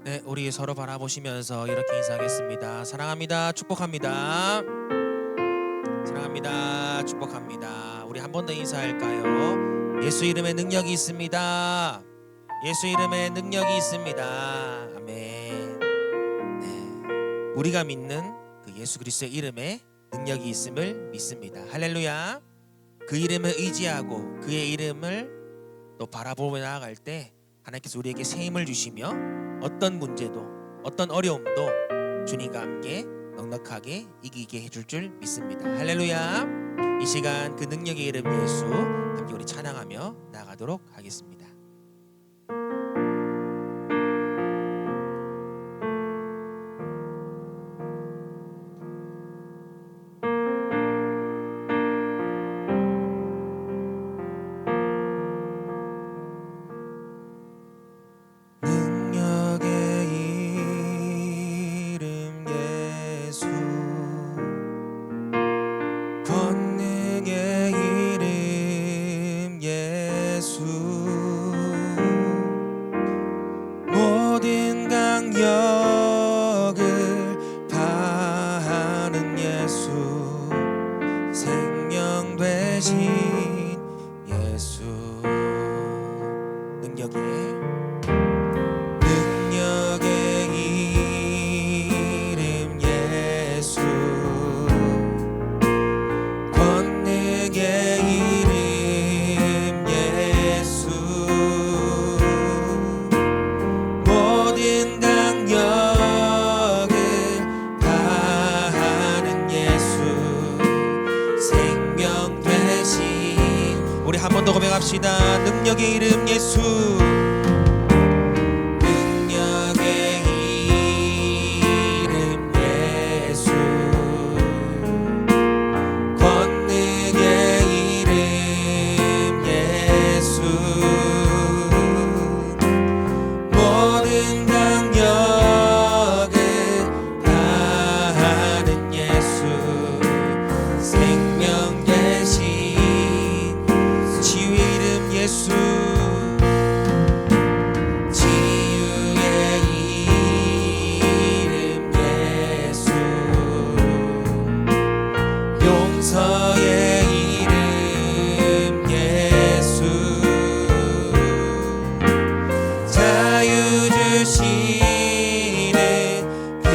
네, 우리 서로 바라보시면서 이렇게 인사하겠습니다. 사랑합니다. 축복합니다. 사랑합니다. 축복합니다. 우리 한 번 더 인사할까요? 예수 이름에 능력이 있습니다. 예수 이름에 능력이 있습니다. 아멘. 네, 우리가 믿는 그 예수 그리스도의 이름에 능력이 있음을 믿습니다. 할렐루야. 그 이름을 의지하고 그의 이름을 또 바라보며 나아갈 때 하나님께서 우리에게 새 힘을 주시며 어떤 문제도 어떤 어려움도 주님과 함께 넉넉하게 이기게 해줄 줄 믿습니다. 할렐루야. 이 시간 그 능력의 이름 예수 함께 우리 찬양하며 나아가도록 하겠습니다. 한 번 더 고백합시다. 능력의 이름 예수. 능력의 이름 예수. 권능의 이름 예수. 모든 강력을 다하는 예수. 생명 되신 예수. 지유의 이름 예수. 용서의 이름 예수. 자유 주시는 그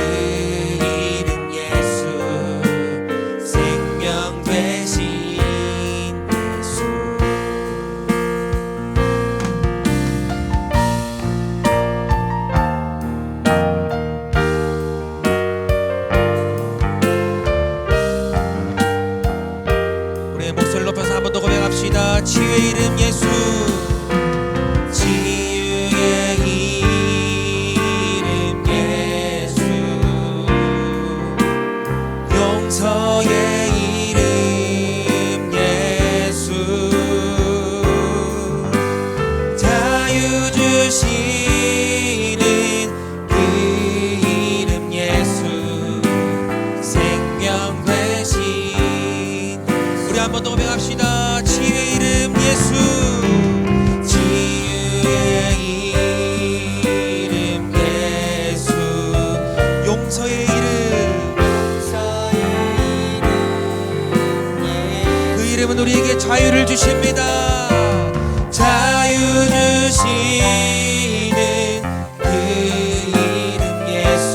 이름 예수. 생명 되신 치유의 이름 예수. 치유의 이름 예수. 용서의 이름 예수. 자유 주시는 그 이름 예수. 생명 되신 우리 한 번 더 고백합시다. 치유의 이름 예수. 치유의 이름 예수. 용서의 이름. 그 이름은 우리에게 자유를 주십니다. 자유 주시는 그 이름 예수.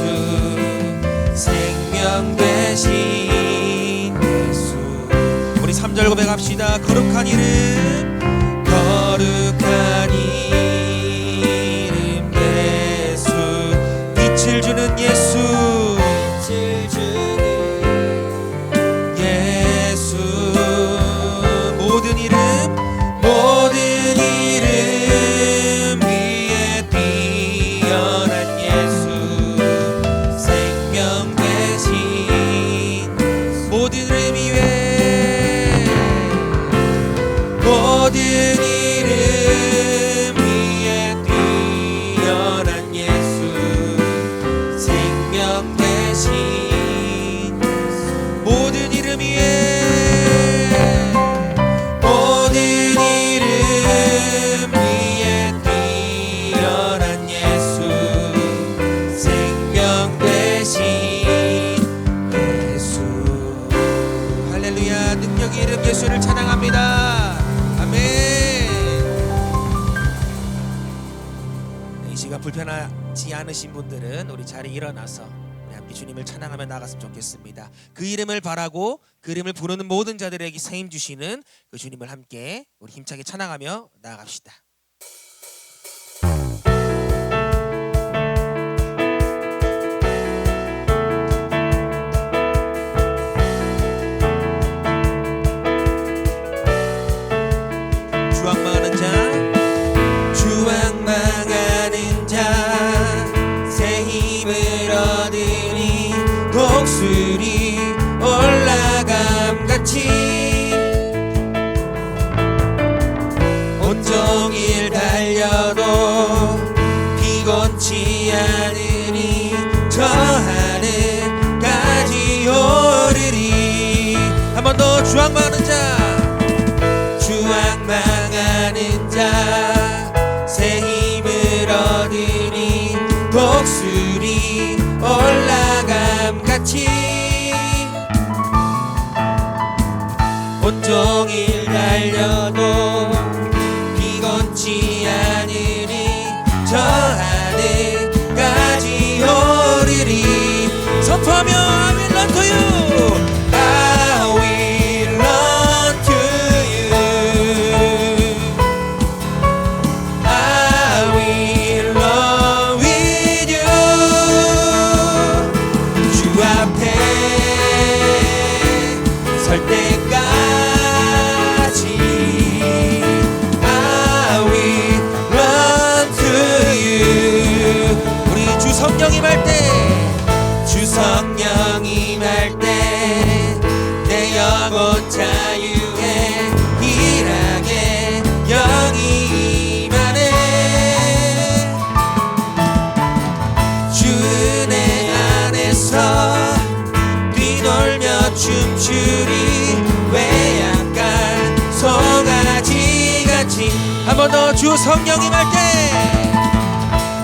생명 되신 예수. 우리 3절 고백합시다. 거룩한 이름. 거룩한 이름 예수. 빛을 주는 예수. 빛을 주는 예수. 모든 이름 위에 뛰어난 예수. 생명 되신 모든 이름 위에 불편하지 않으신 분들은 우리 자리에 일어나서 우리 함께 주님을 찬양하며 나갔으면 좋겠습니다. 그 이름을 바라고 그 이름을 부르는 모든 자들에게 새 힘 주시는 그 주님을 함께 우리 힘차게 찬양하며 나아갑시다. 주악망하는 자, 주악망하는 자, 새 힘을 얻으니 독수리 올라감같이 온종일 달려도 피곤치 않으니 저 하늘까지 오르리. 한 번 더 주악망하는 자, 주악망하는 자, 새 힘을 얻으니 독수리 올라감같이 온종일 달려도 피곤치 않으니 저 하늘까지 오르리. 선포하며 I will run to you, I will run to you, I will run with you. 주 앞에 설 때까지 I will run to you. 우리 주 성령 임할 때, 주 성령 임할 때 내 영혼 자유에 일하게 영이 임하네. 주 은혜 안에서 뛰놀며 춤추리 외양간 송아지같이. 한 번 더 주 성령 임할 때,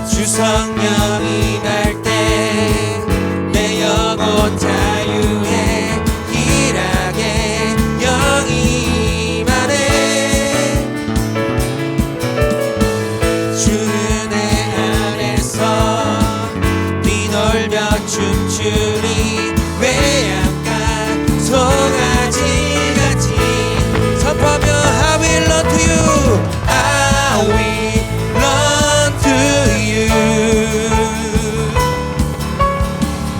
주 성령 임할 때 내 영혼 자유에 일하게 영이 임하네. 주 은혜 안에서 뛰놀며 춤추리 외양간 송아지같이. 선포하며 I will run to you, I will run to you,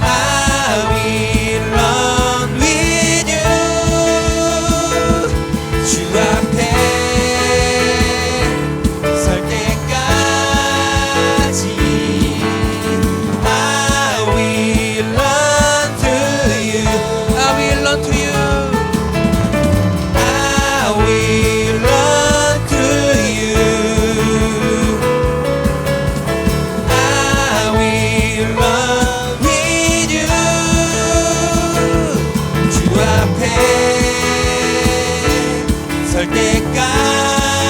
I will run with you. 주 앞에 설 때까지 I will run to you, I will run to you, I will run to you, I will run with you. 주 앞에 설 때까지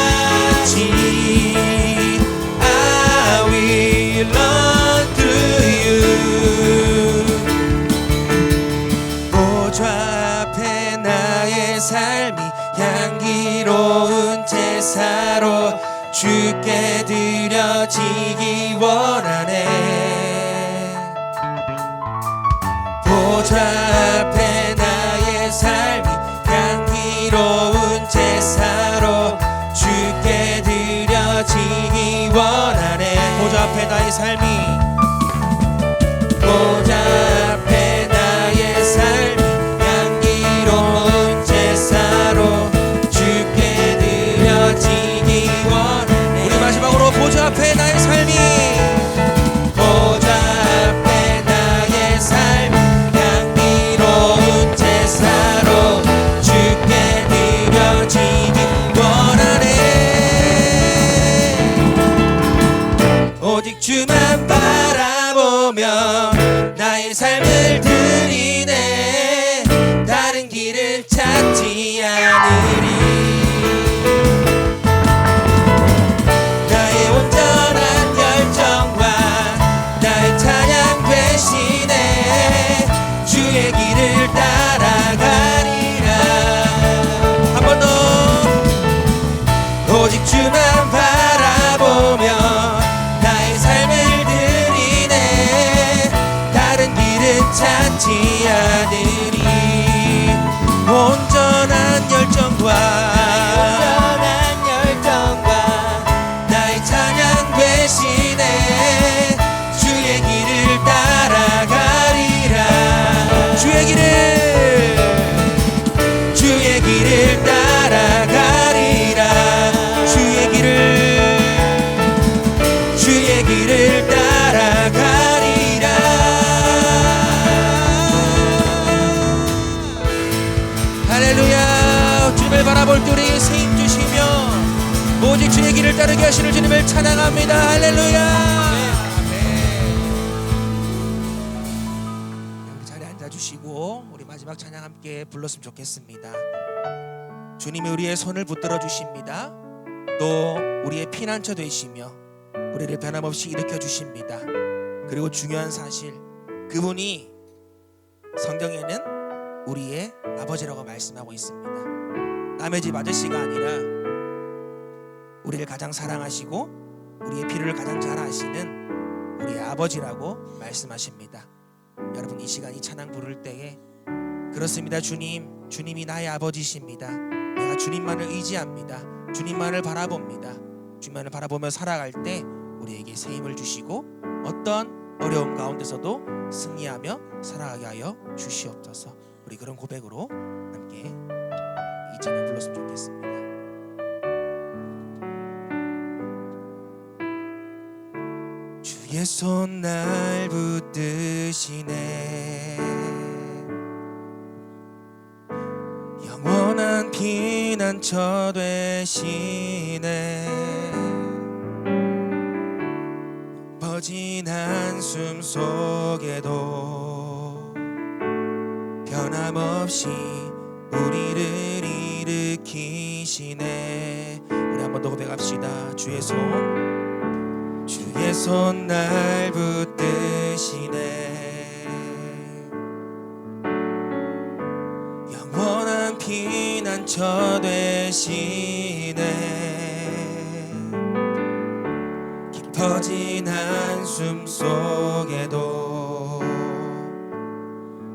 I will run to you. 보좌 앞에 나의 삶이 향기로운 제사로 주께 드려지기 원하네. 보좌 앞에 나의 삶이 향기로운 제사로 주께 드려지기 원하네. 보좌 앞에 나의 삶이, 보좌 앞에 나의 삶이 향기로운 제사로 주께 드려지기 원하네. 우리 마지막으로 보좌 앞에 나의 삶이, 보좌 앞에 나의 삶이 향기로운 제사로 주께 드려지기 원하네. 오직 주만 바라보며 나의 삶을 드리네. 다른 길을 찾지 않으리. 나의 온전한 열정과 나의 찬양 대신에 주의 길을 따라가리라. 한 번 더, 오직 주만 바라보며 나의 삶을 자르게 하시는 주님을 찬양합니다. 할렐루야. 자리에 앉아주시고 우리 마지막 찬양 함께 불렀으면 좋겠습니다. 주님이 우리의 손을 붙들어 주십니다. 또 우리의 피난처 되시며 우리를 변함없이 일으켜 주십니다. 그리고 중요한 사실, 그분이 성경에는 우리의 아버지라고 말씀하고 있습니다. 남의 집 아저씨가 아니라 우리를 가장 사랑하시고 우리의 필요를 가장 잘 아시는 우리의 아버지라고 말씀하십니다. 여러분, 이 시간 이 찬양 부를 때에 그렇습니다. 주님이 나의 아버지십니다. 내가 주님만을 의지합니다. 주님만을 바라봅니다. 주님만을 바라보며 살아갈 때 우리에게 새 힘을 주시고 어떤 어려움 가운데서도 승리하며 살아가게 하여 주시옵소서. 우리 그런 고백으로 함께 이 찬양 불렀으면 좋겠습니다. 주의 손 날 붙드시네. 영원한 피난처 되시네. 퍼진 한숨 속에도 변함없이 우리를 일으키시네. 우리 한 번 더 고백합시다. 주의 손 날 붙드시네. 영원한 피난처 되시네. 깊어진 한숨 속에도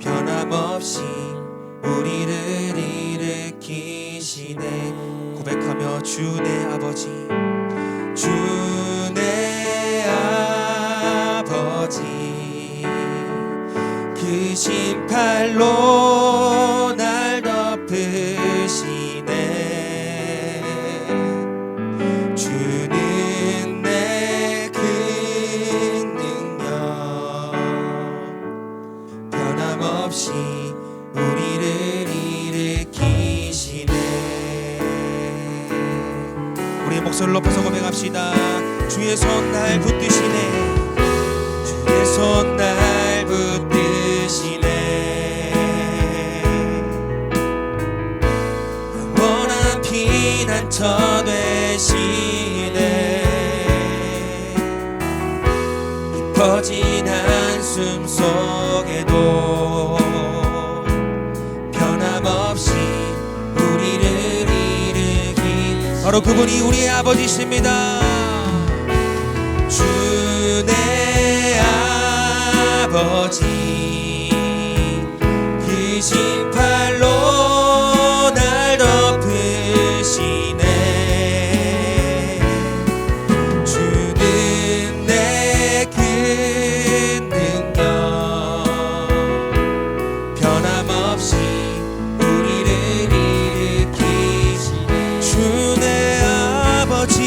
변함없이 우리를 일으키시네. 고백하며 주 내 아버지, 주 내 아버지, 그 신팔로 날 덮으시네. 주는 내 큰 능력, 변함없이 우리를 일으키시네. 우리의 목소리를 높여서 고백합시다. 주의 손 날 붙드시네. 주의 손 날 붙드시네. 영원한 피난처 되시네. 깊어진 한숨 속에도 변함없이 우리를 일으킨 바로 그분이 우리의 아버지십니다. 주 내 아버지, 그 신팔로 날 덮으시네. 주는 내 큰 능력, 변함없이 우리를 일으키시네. 주 내 아버지,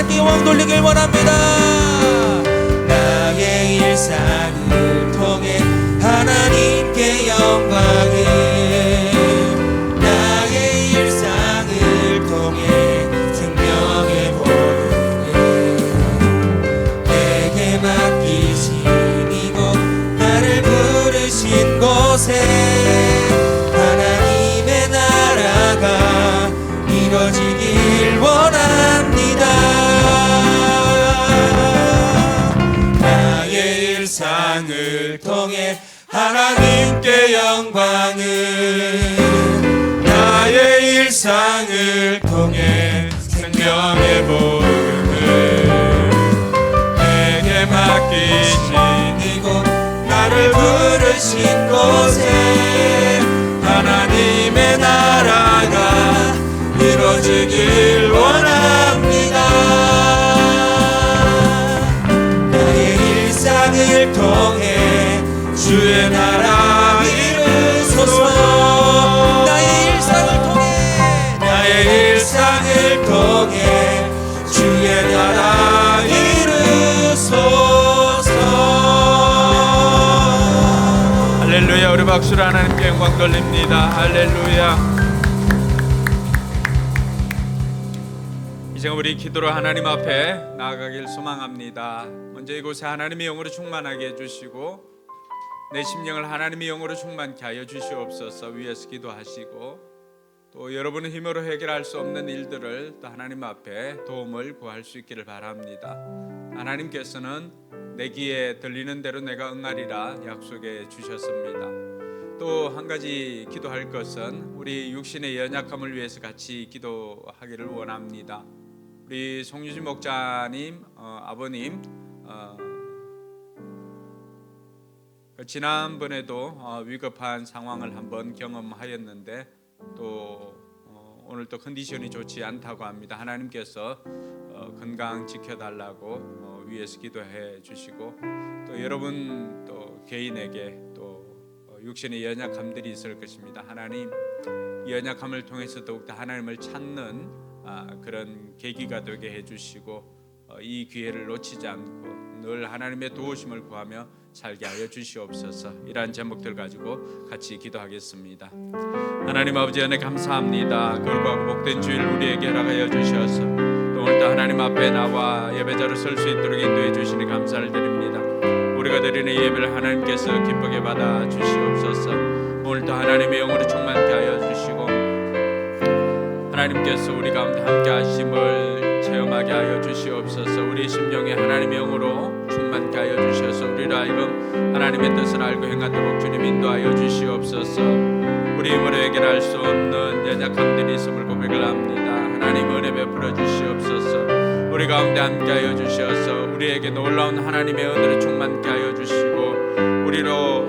하나님께 영광 돌리길 원합니다. 나의 일상을 통해 하나님께 영광을, 나의 일상을 통해 생명의 복음을 내게 맡기신 이곳, 나를 부르신 곳에 하나님의 나라가 이루어지길 원합니다. 나의 일상을 통해 하나님께 영광을, 나의 일상을 통해 생명의 복음을 내게 맡기신 이곳, 나를 부르신 곳에 하나님의 나라가 이루어지길 원합니다. 나의 일상을 통해 주의 나라 이루소서. 나의 일상을 통해, 나의 일상을 통해 주의 나라 이루소서. 할렐루야. 우리 박수로 하나님께 영광 돌립니다. 할렐루야. 이제 우리 기도로 하나님 앞에 나아가길 소망합니다. 먼저 이곳에 하나님의 영으로 충만하게 해주시고 내 심령을 하나님의 영으로 충만케 하여 주시옵소서. 위에서 기도하시고 또 여러분의 힘으로 해결할 수 없는 일들을 또 하나님 앞에 도움을 구할 수 있기를 바랍니다. 하나님께서는 내 귀에 들리는 대로 내가 응하리라 약속해 주셨습니다. 또 한 가지 기도할 것은 우리 육신의 연약함을 위해서 같이 기도하기를 원합니다. 우리 송유진 목자님 아버님 지난번에도 위급한 상황을 한번 경험하였는데 또 오늘 또 컨디션이 좋지 않다고 합니다. 하나님께서 건강 지켜달라고 위에서 기도해 주시고 또 여러분 또 개인에게 또 육신의 연약함들이 있을 것입니다. 하나님 연약함을 통해서 더욱더 하나님을 찾는 그런 계기가 되게 해주시고 이 기회를 놓치지 않고 늘 하나님의 도우심을 구하며 살게 하여 주시옵소서. 이러한 제목들 가지고 같이 기도하겠습니다. 하나님 아버지 은혜 감사합니다. 거룩하고 복된 주일 우리에게 허락하여 주셔서 또 오늘도 하나님 앞에 나와 예배자로 설 수 있도록 인도해 주시니 감사를 드립니다. 우리가 드리는 예배를 하나님께서 기쁘게 받아 주시옵소서. 오늘도 하나님의 영으로 충만케 하여 주시고 하나님께서 우리 가운데 함께 하심을 체험하게 하여 주시옵소서. 우리 심령에 하나님의 영으로 충만케 하여 주셔서 우리로 하여금 하나님의 뜻을 알고 행하도록 주님 인도하여 주시옵소서. 우리 힘으로 해결할 수 없는 연약함들이 있음을 고백을 합니다. 하나님 은혜 베풀어 주시옵소서. 우리 가운데 함께 하여 주셔서 우리에게 놀라운 하나님의 은혜를 충만케 하여 주시고 우리로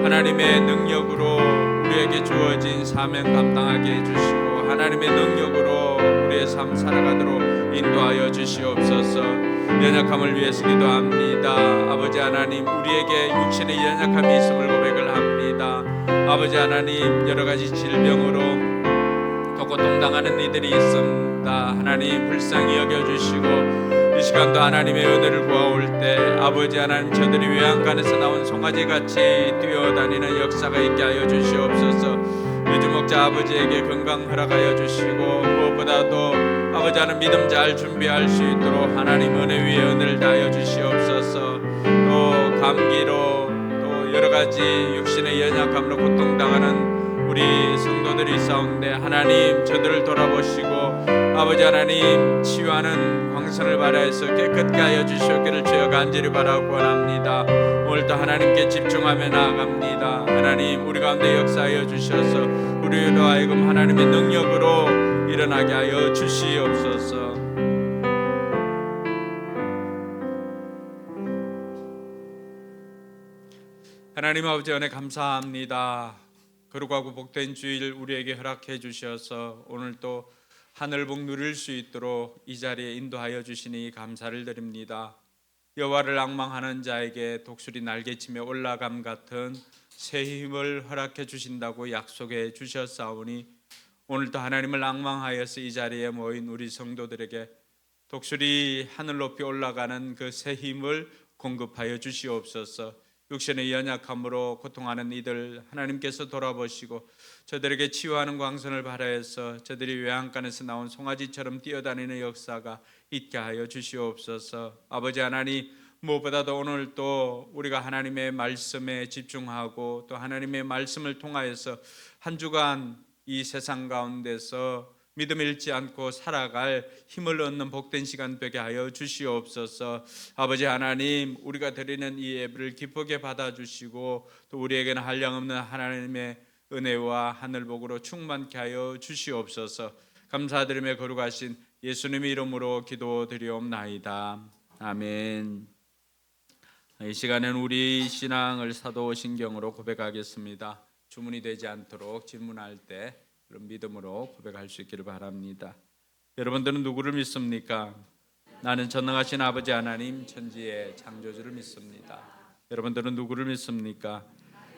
하나님의 능력으로 우리에게 주어진 사명 감당하게 해주시고 하나님의 능력으로 우리의 삶 살아가도록 인도하여 주시옵소서. 연약함을 위해서 기도합니다. 아버지 하나님 우리에게 육신의 연약함이 있음을 고백을 합니다. 아버지 하나님 여러 가지 질병으로 또 고통당하는 이들이 있습니다. 하나님 불쌍히 여겨주시고 이 시간도 하나님의 은혜를 구하올 때 아버지 하나님 저들이 외양간에서 나온 송아지같이 뛰어다니는 역사가 있게 하여 주시옵소서. 유주 목자 아버지에게 건강 허락하여 주시고 무엇보다도 아버지 하나님 믿음 잘 준비할 수 있도록 하나님 은혜 위에 은혜를 다하여 주시옵소서. 또 감기로 또 여러 가지 육신의 연약함으로 고통당하는 우리 성도들이 있사온데 하나님 저들을 돌아보시고 아버지 하나님 치유하는 광선을 발하여서 깨끗게 하여 주시옵기를 주여 간절히 바라고 원합니다. 오늘도 하나님께 집중하며 나아갑니다. 하나님 우리 가운데 역사하여 주셔서 우리로 하여금 하나님의 능력으로 일어나게 하여 주시옵소서. 하나님 아버지 은혜 감사합니다. 거룩하고 복된 주일 우리에게 허락해 주셔서 오늘 또 하늘복 누릴 수 있도록 이 자리에 인도하여 주시니 감사를 드립니다. 여호와를 앙망하는 자에게 독수리 날개치며 올라감 같은 새 힘을 허락해 주신다고 약속해 주셨사오니 오늘도 하나님을 앙망하여서 이 자리에 모인 우리 성도들에게 독수리 하늘 높이 올라가는 그 새 힘을 공급하여 주시옵소서. 육신의 연약함으로 고통하는 이들 하나님께서 돌아보시고 저들에게 치유하는 광선을 발하여서 저들이 외양간에서 나온 송아지처럼 뛰어다니는 역사가 있게 하여 주시옵소서. 아버지 하나님, 무엇보다도 오늘 또 우리가 하나님의 말씀에 집중하고 또 하나님의 말씀을 통하여서 한 주간 이 세상 가운데서 믿음 잃지 않고 살아갈 힘을 얻는 복된 시간 되게 하여 주시옵소서. 아버지 하나님, 우리가 드리는 이 예배를 기쁘게 받아주시고 또 우리에게는 한량없는 하나님의 은혜와 하늘복으로 충만케 하여 주시옵소서. 감사드리며 거룩하신 예수님의 이름으로 기도드리옵나이다. 아멘. 이 시간에는 우리 신앙을 사도신경으로 고백하겠습니다. 주문이 되지 않도록 질문할 때 그런 믿음으로 고백할 수 있기를 바랍니다. 여러분들은 누구를 믿습니까? 나는 전능하신 아버지 하나님 천지의 창조주를 믿습니다. 여러분들은 누구를 믿습니까?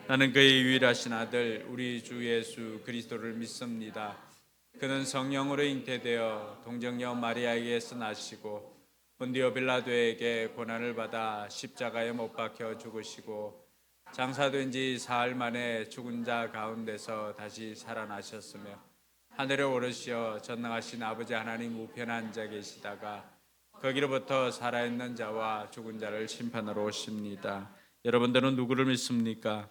나는 그의 유일하신 아들 우리 주 예수 그리스도를 믿습니다. 그는 성령으로 잉태되어 동정녀 마리아에게서 나시고 본디오 빌라도에게 고난을 받아 십자가에 못 박혀 죽으시고 장사된 지 사흘 만에 죽은 자 가운데서 다시 살아나셨으며 하늘에 오르시어 전능하신 아버지 하나님 우편에 앉아 계시다가 거기로부터 살아있는 자와 죽은 자를 심판하러 오십니다. 여러분들은 누구를 믿습니까?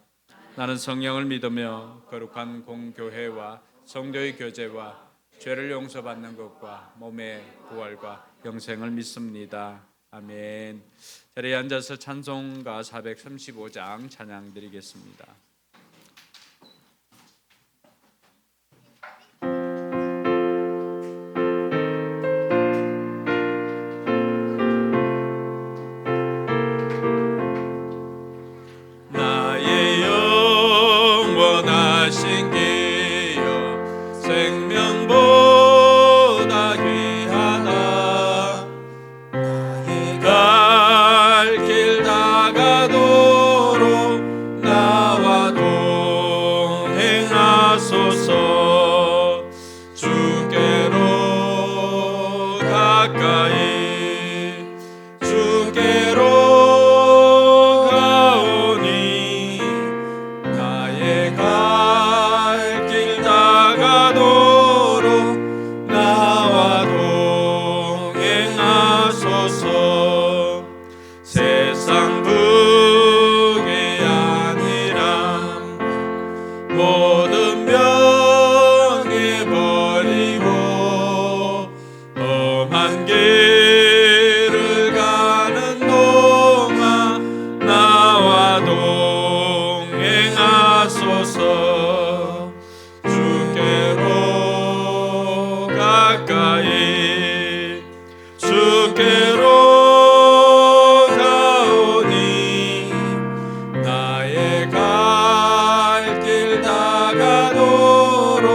나는 성령을 믿으며 거룩한 공교회와 성도의 교제와 죄를 용서받는 것과 몸의 부활과 영생을 믿습니다. 아멘. 자리에 앉아서 찬송가 435장 찬양 드리겠습니다. 나의 영원하신 기여 생명보다 귀하다. 갈 길 다가도록 나와 동행하소서. 주께로 가까이 주께로 가오니 나의 갈 길 다가도록 나와 동행하소서. 세상 북이 아니라 모든 명예 버리고 험한 길을 가는 동안 나와 동행하소서. 주께로 가까이 주께로 가오니 나의 갈 길 다가도록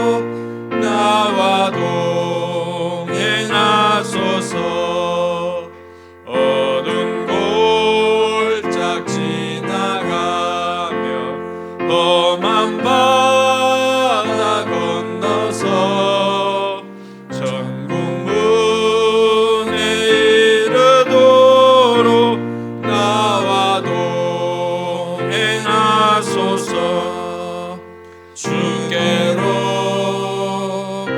나와 동행하소서. 어두운 골짝 지나가며 험한 바다 건너서 천국 문에 이르도록 나와 동행하소서. 주께로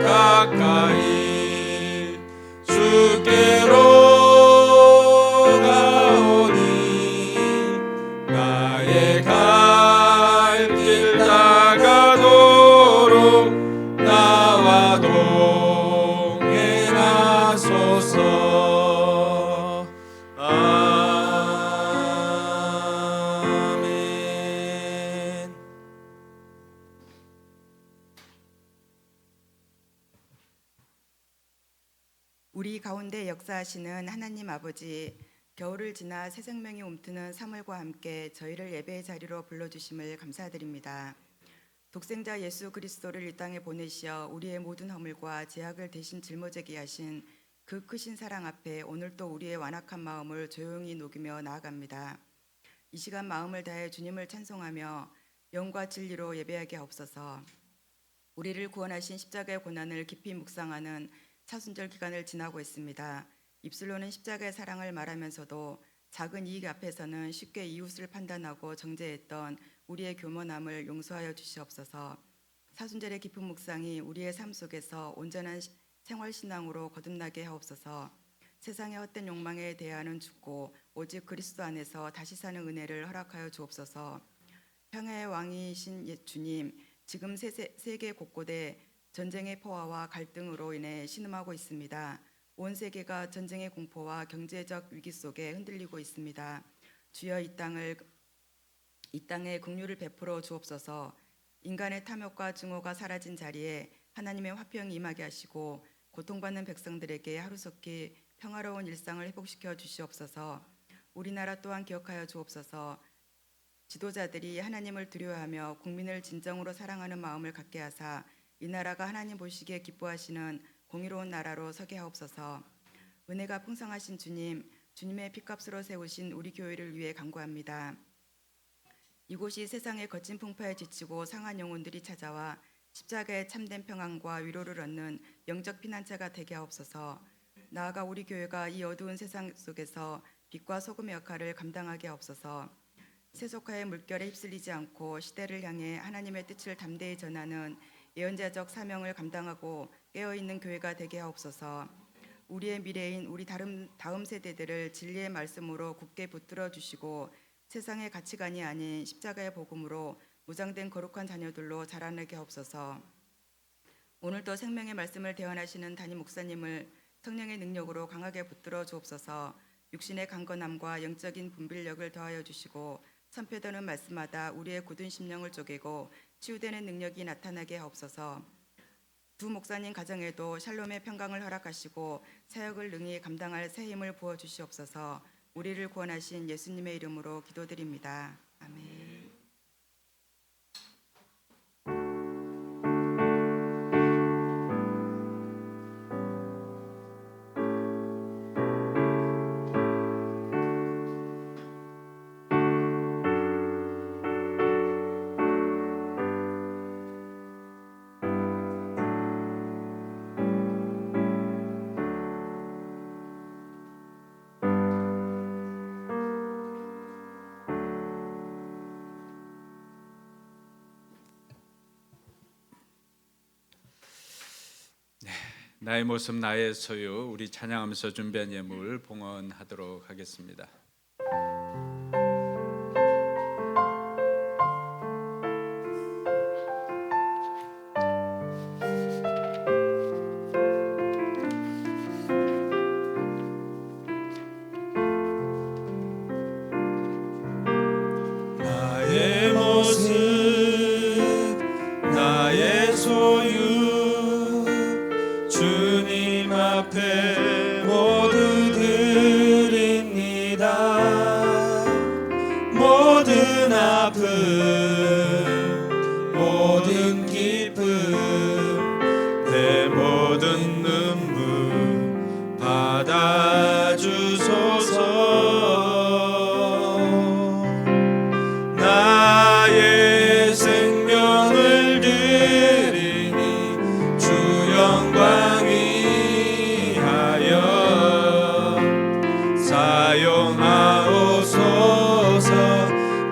가까이 주께로 가오니 나의 갈 길 다가도록 나와 동행하소서. 아멘. 우리 가운데 역사하시는 하나님 아버지, 겨울을 지나 새 생명이 움트는 3월과 함께 저희를 예배의 자리로 불러주심을 감사드립니다. 독생자 예수 그리스도를 이 땅에 보내시어 우리의 모든 허물과 죄악을 대신 짊어지게 하신 그 크신 사랑 앞에 오늘 또 우리의 완악한 마음을 조용히 녹이며 나아갑니다. 이 시간 마음을 다해 주님을 찬송하며 영과 진리로 예배하게 하옵소서. 우리를 구원하신 십자가의 고난을 깊이 묵상하는 사순절 기간을 지나고 있습니다. 입술로는 십자가의 사랑을 말하면서도 작은 이익 앞에서는 쉽게 이웃을 판단하고 정죄했던 우리의 교만함을 용서하여 주시옵소서. 사순절의 깊은 묵상이 우리의 삶 속에서 온전한 생활신앙으로 거듭나게 하옵소서. 세상의 헛된 욕망에 대하여는 죽고 오직 그리스도 안에서 다시 사는 은혜를 허락하여 주옵소서. 평화의 왕이신 주님, 지금 세계 곳곳에 전쟁의 포화와 갈등으로 인해 신음하고 있습니다. 온 세계가 전쟁의 공포와 경제적 위기 속에 흔들리고 있습니다. 주여 이 땅에 긍휼을 베풀어 주옵소서. 인간의 탐욕과 증오가 사라진 자리에 하나님의 화평이 임하게 하시고 고통받는 백성들에게 하루속히 평화로운 일상을 회복시켜 주시옵소서. 우리나라 또한 기억하여 주옵소서. 지도자들이 하나님을 두려워하며 국민을 진정으로 사랑하는 마음을 갖게 하사 이 나라가 하나님 보시기에 기뻐하시는 공의로운 나라로 서게 하옵소서. 은혜가 풍성하신 주님, 주님의 핏값으로 세우신 우리 교회를 위해 간구합니다. 이곳이 세상의 거친 풍파에 지치고 상한 영혼들이 찾아와 십자가의 참된 평안과 위로를 얻는 영적 피난처가 되게 하옵소서. 나아가 우리 교회가 이 어두운 세상 속에서 빛과 소금의 역할을 감당하게 하옵소서. 세속화의 물결에 휩쓸리지 않고 시대를 향해 하나님의 뜻을 담대히 전하는 예언자적 사명을 감당하고 깨어있는 교회가 되게 하옵소서. 우리의 미래인 우리 다음 세대들을 진리의 말씀으로 굳게 붙들어 주시고 세상의 가치관이 아닌 십자가의 복음으로 무장된 거룩한 자녀들로 자라나게 하옵소서. 오늘도 생명의 말씀을 대언하시는 담임 목사님을 성령의 능력으로 강하게 붙들어 주옵소서. 육신의 강건함과 영적인 분별력을 더하여 주시고 선포되는 말씀마다 우리의 굳은 심령을 쪼개고 치유되는 능력이 나타나게 하옵소서. 두 목사님 가정에도 샬롬의 평강을 허락하시고 사역을 능히 감당할 새 힘을 부어 주시옵소서. 우리를 구원하신 예수님의 이름으로 기도드립니다. 아멘. 나의 모습 나의 소유, 우리 찬양하면서 준비한 예물 봉헌하도록 하겠습니다. 나의 모습 나의 소유 주님 앞에 모두 드립니다. 모든 아픔 모든 기쁨 내 모든 눈물 받아주소서. 나의 생명을 드리니 주 영광 위하여 사용하옵소서.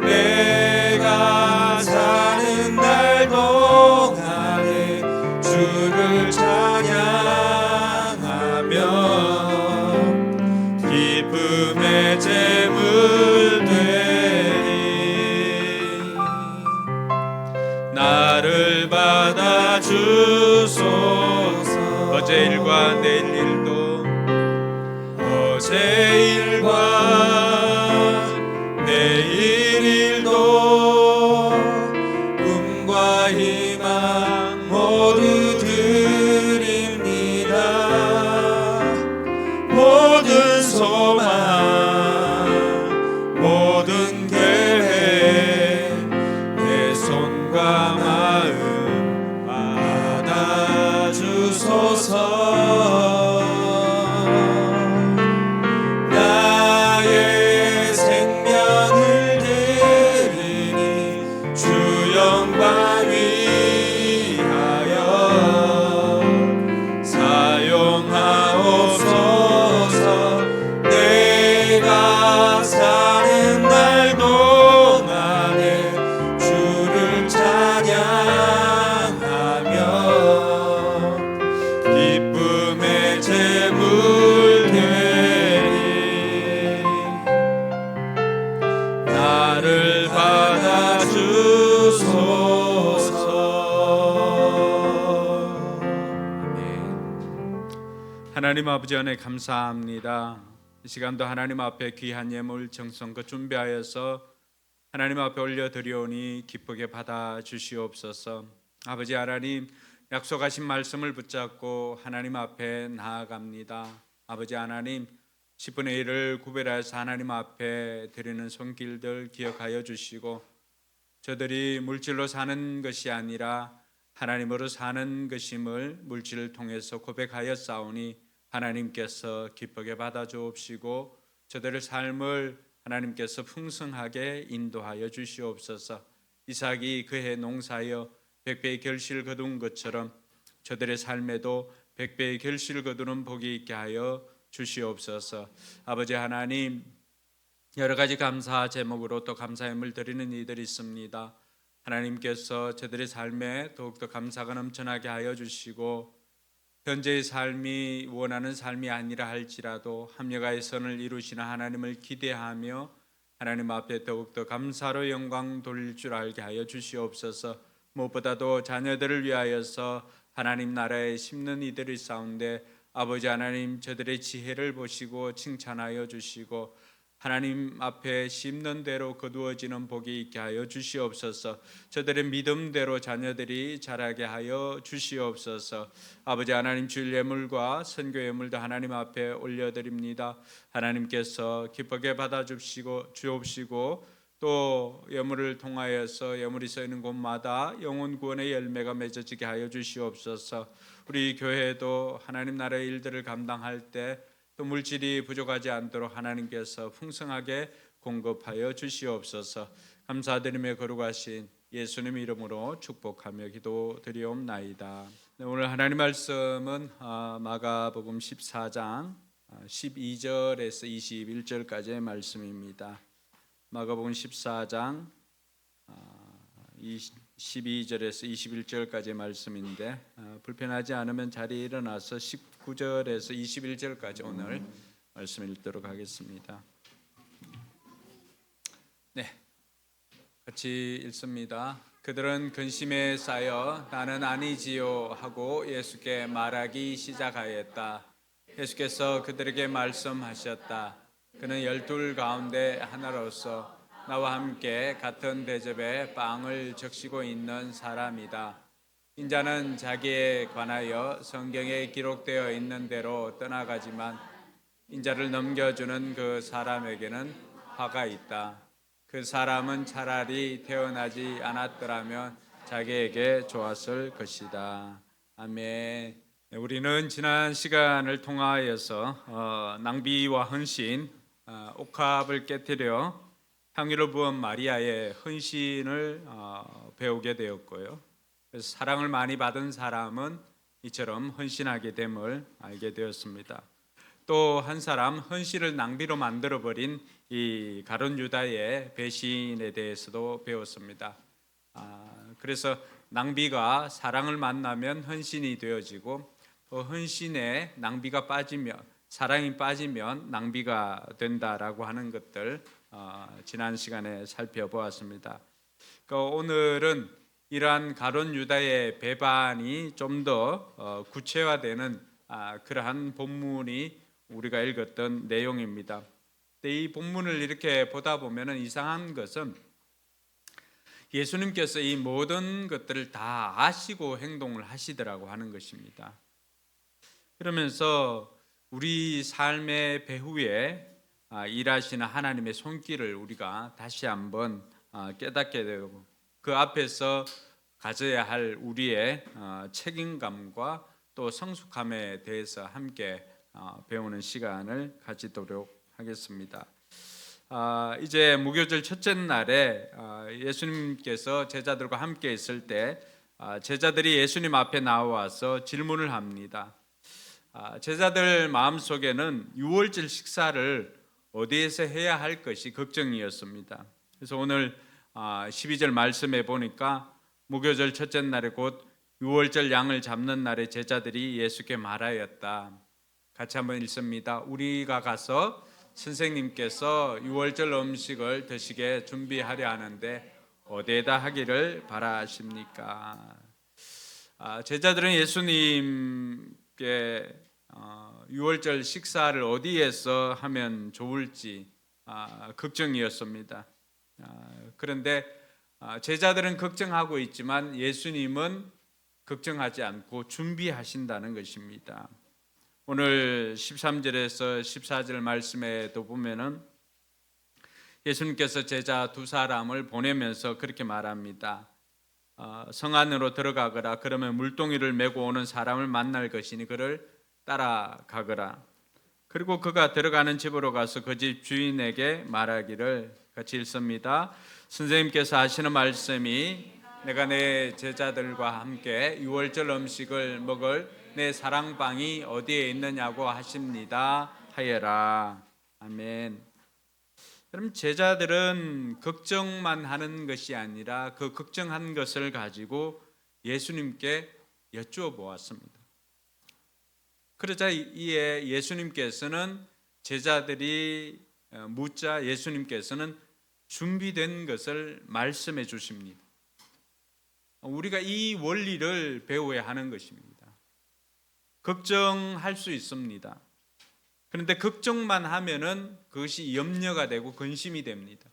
내가 사는 날도 하나님 아버지 은혜 감사합니다. 이 시간도 하나님 앞에 귀한 예물 정성껏 준비하여서 하나님 앞에 올려드리오니 기쁘게 받아 주시옵소서. 아버지 하나님, 약속하신 말씀을 붙잡고 하나님 앞에 나아갑니다. 아버지 하나님, 10분의 1을 구별해서 하나님 앞에 드리는 손길들 기억하여 주시고, 저들이 물질로 사는 것이 아니라 하나님으로 사는 것임을 물질을 통해서 고백하여 싸우니 하나님께서 기쁘게 받아 주옵시고, 저들의 삶을 하나님께서 풍성하게 인도하여 주시옵소서. 이삭이 그해 농사여 백배의 결실을 거둔 것처럼 저들의 삶에도 백배의 결실을 거두는 복이 있게 하여 주시옵소서. 아버지 하나님, 여러 가지 감사 제목으로 또 감사함을 드리는 이들이 있습니다. 하나님께서 저들의 삶에 더욱더 감사가 넘쳐나게 하여 주시고, 현재의 삶이 원하는 삶이 아니라 할지라도 합력하여 선을 이루시는 하나님을 기대하며 하나님 앞에 더욱더 감사로 영광 돌릴 줄 알게 하여 주시옵소서. 무엇보다도 자녀들을 위하여서 하나님 나라에 심는 이들이 싸운데 아버지 하나님, 저들의 지혜를 보시고 칭찬하여 주시고 하나님 앞에 심는 대로 거두어지는 복이 있게 하여 주시옵소서. 저들의 믿음대로 자녀들이 자라게 하여 주시옵소서. 아버지 하나님, 주일 예물과 선교 예물도 하나님 앞에 올려드립니다. 하나님께서 기쁘게 받아 주옵시고 또 예물을 통하여서 예물이 쓰이는 곳마다 영혼 구원의 열매가 맺어지게 하여 주시옵소서. 우리 교회도 하나님 나라의 일들을 감당할 때 또 물질이 부족하지 않도록 하나님께서 풍성하게 공급하여 주시옵소서. 감사드리며 거룩하신 예수님 이름으로 축복하며 기도드리옵나이다. 오늘 하나님 말씀은 마가복음 14장 12절에서 21절까지의 말씀입니다. 마가복음 14장 12절에서 21절까지의 말씀인데, 불편하지 않으면 자리에 일어나서 19절에서 21절까지 오늘 말씀 읽도록 하겠습니다. 네, 같이 읽습니다. 그들은 근심에 쌓여 나는 아니지요 하고 예수께 말하기 시작하였다. 예수께서 그들에게 말씀하셨다. 그는 12 가운데 하나로서 나와 함께 같은 대접에 빵을 적시고 있는 사람이다. 인자는 자기에 관하여 성경에 기록되어 있는 대로 떠나가지만 인자를 넘겨주는 그 사람에게는 화가 있다. 그 사람은 차라리 태어나지 않았더라면 자기에게 좋았을 것이다. 아멘. 우리는 지난 시간을 통하여서 낭비와 헌신, 옥합을 깨뜨려 향유를 부은 마리아의 헌신을 배우게 되었고요. 그래서 사랑을 많이 받은 사람은 이처럼 헌신하게 됨을 알게 되었습니다. 또 한 사람, 헌신을 낭비로 만들어버린 이 가룟 유다의 배신에 대해서도 배웠습니다. 그래서 낭비가 사랑을 만나면 헌신이 되어지고, 또 헌신에 낭비가 빠지면, 사랑이 빠지면 낭비가 된다라고 하는 것들 지난 시간에 살펴보았습니다. 오늘은 이러한 가룟 유다의 배반이 좀 더 구체화되는 그러한 본문이 우리가 읽었던 내용입니다. 이 본문을 이렇게 보다 보면 이상한 것은 예수님께서 이 모든 것들을 다 아시고 행동을 하시더라고 하는 것입니다. 그러면서 우리 삶의 배후에 일하시는 하나님의 손길을 우리가 다시 한번 깨닫게 되고, 그 앞에서 가져야 할 우리의 책임감과 또 성숙함에 대해서 함께 배우는 시간을 가지도록 하겠습니다. 이제 무교절 첫째 날에 예수님께서 제자들과 함께 있을 때 제자들이 예수님 앞에 나와서 질문을 합니다. 제자들 마음속에는 유월절 식사를 어디에서 해야 할 것이 걱정이었습니다. 그래서 오늘 12절 말씀에 보니까 무교절 첫째 날에 곧 유월절 양을 잡는 날에 제자들이 예수께 말하였다. 같이 한번 읽습니다. 우리가 가서 선생님께서 유월절 음식을 드시게 준비하려 하는데 어디에다 하기를 바라십니까? 제자들은 예수님께 유월절 식사를 어디에서 하면 좋을지 걱정이었습니다. 그런데 제자들은 걱정하고 있지만 예수님은 걱정하지 않고 준비하신다는 것입니다. 오늘 13절에서 14절 말씀에도 보면은 예수님께서 제자 두 사람을 보내면서 그렇게 말합니다. 성 안으로 들어가거라. 그러면 물동이를 메고 오는 사람을 만날 것이니 그를 따라가거라. 그리고 그가 들어가는 집으로 가서 그 집 주인에게 말하기를, 같이 읽습니다. 선생님께서 하시는 말씀이 내가 내 제자들과 함께 유월절 음식을 먹을 내 사랑방이 어디에 있느냐고 하십니다 하여라. 아멘. 그럼 제자들은 걱정만 하는 것이 아니라 그 걱정한 것을 가지고 예수님께 여쭈어 보았습니다. 그러자 이에 예수님께서는 제자들이 묻자 예수님께서는 준비된 것을 말씀해 주십니다. 우리가 이 원리를 배워야 하는 것입니다. 걱정할 수 있습니다. 그런데 걱정만 하면은 그것이 염려가 되고 근심이 됩니다.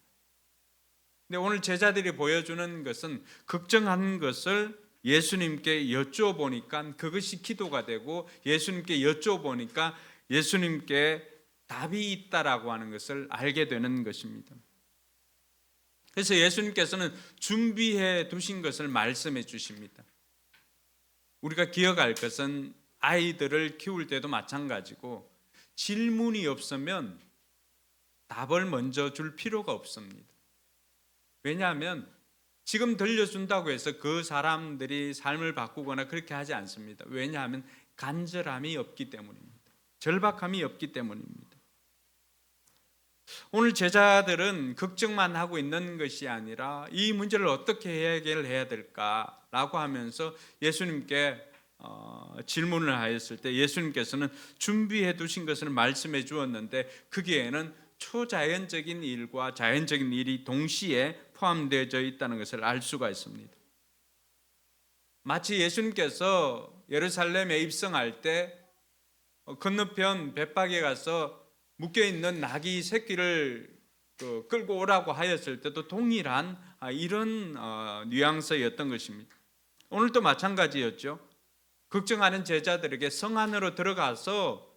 근데 오늘 제자들이 보여주는 것은 걱정한 것을 예수님께 여쭤보니까 그것이 기도가 되고 예수님께 여쭤보니까 예수님께 답이 있다라고 하는 것을 알게 되는 것입니다. 그래서 예수님께서는 준비해 두신 것을 말씀해 주십니다. 우리가 기억할 것은 아이들을 키울 때도 마찬가지고 질문이 없으면 답을 먼저 줄 필요가 없습니다. 왜냐하면 지금 들려준다고 해서 그 사람들이 삶을 바꾸거나 그렇게 하지 않습니다. 왜냐하면 간절함이 없기 때문입니다. 절박함이 없기 때문입니다. 오늘 제자들은 걱정만 하고 있는 것이 아니라 이 문제를 어떻게 해결해야 될까라고 하면서 예수님께 질문을 하였을 때 예수님께서는 준비해 두신 것을 말씀해 주었는데 거기에는 초자연적인 일과 자연적인 일이 동시에 포함되어 있다는 것을 알 수가 있습니다. 마치 예수님께서 예루살렘에 입성할 때 건너편 벳박에 가서 묶여있는 나귀 새끼를 끌고 오라고 하였을 때도 동일한 이런 뉘앙스였던 것입니다. 오늘도 마찬가지였죠. 걱정하는 제자들에게 성 안으로 들어가서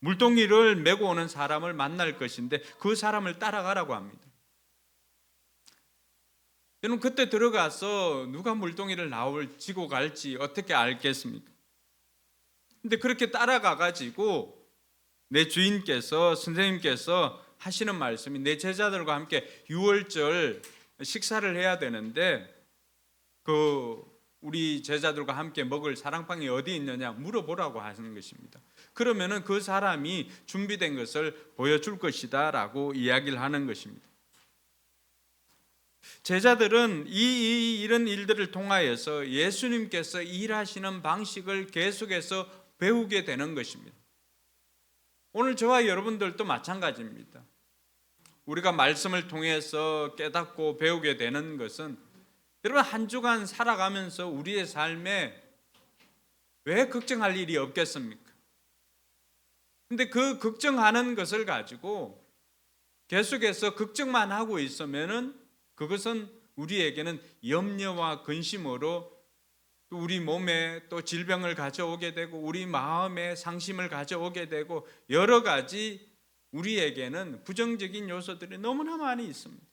물동이를 메고 오는 사람을 만날 것인데 그 사람을 따라가라고 합니다. 여러분 그때 들어가서 누가 물동이를 지고 갈지 어떻게 알겠습니까? 근데 그렇게 따라가 가지고 내 주인께서 선생님께서 하시는 말씀이 내 제자들과 함께 유월절 식사를 해야 되는데 우리 제자들과 함께 먹을 사랑방이 어디 있느냐 물어보라고 하시는 것입니다. 그러면은 그 사람이 준비된 것을 보여줄 것이다라고 이야기를 하는 것입니다. 제자들은 이런 일들을 통하여서 예수님께서 일하시는 방식을 계속해서 배우게 되는 것입니다. 오늘 저와 여러분들도 마찬가지입니다. 우리가 말씀을 통해서 깨닫고 배우게 되는 것은 여러분 한 주간 살아가면서 우리의 삶에 왜 걱정할 일이 없겠습니까? 근데 그 걱정하는 것을 가지고 계속해서 걱정만 하고 있으면은 그것은 우리에게는 염려와 근심으로 또 우리 몸에 또 질병을 가져오게 되고 우리 마음에 상심을 가져오게 되고 여러 가지 우리에게는 부정적인 요소들이 너무나 많이 있습니다.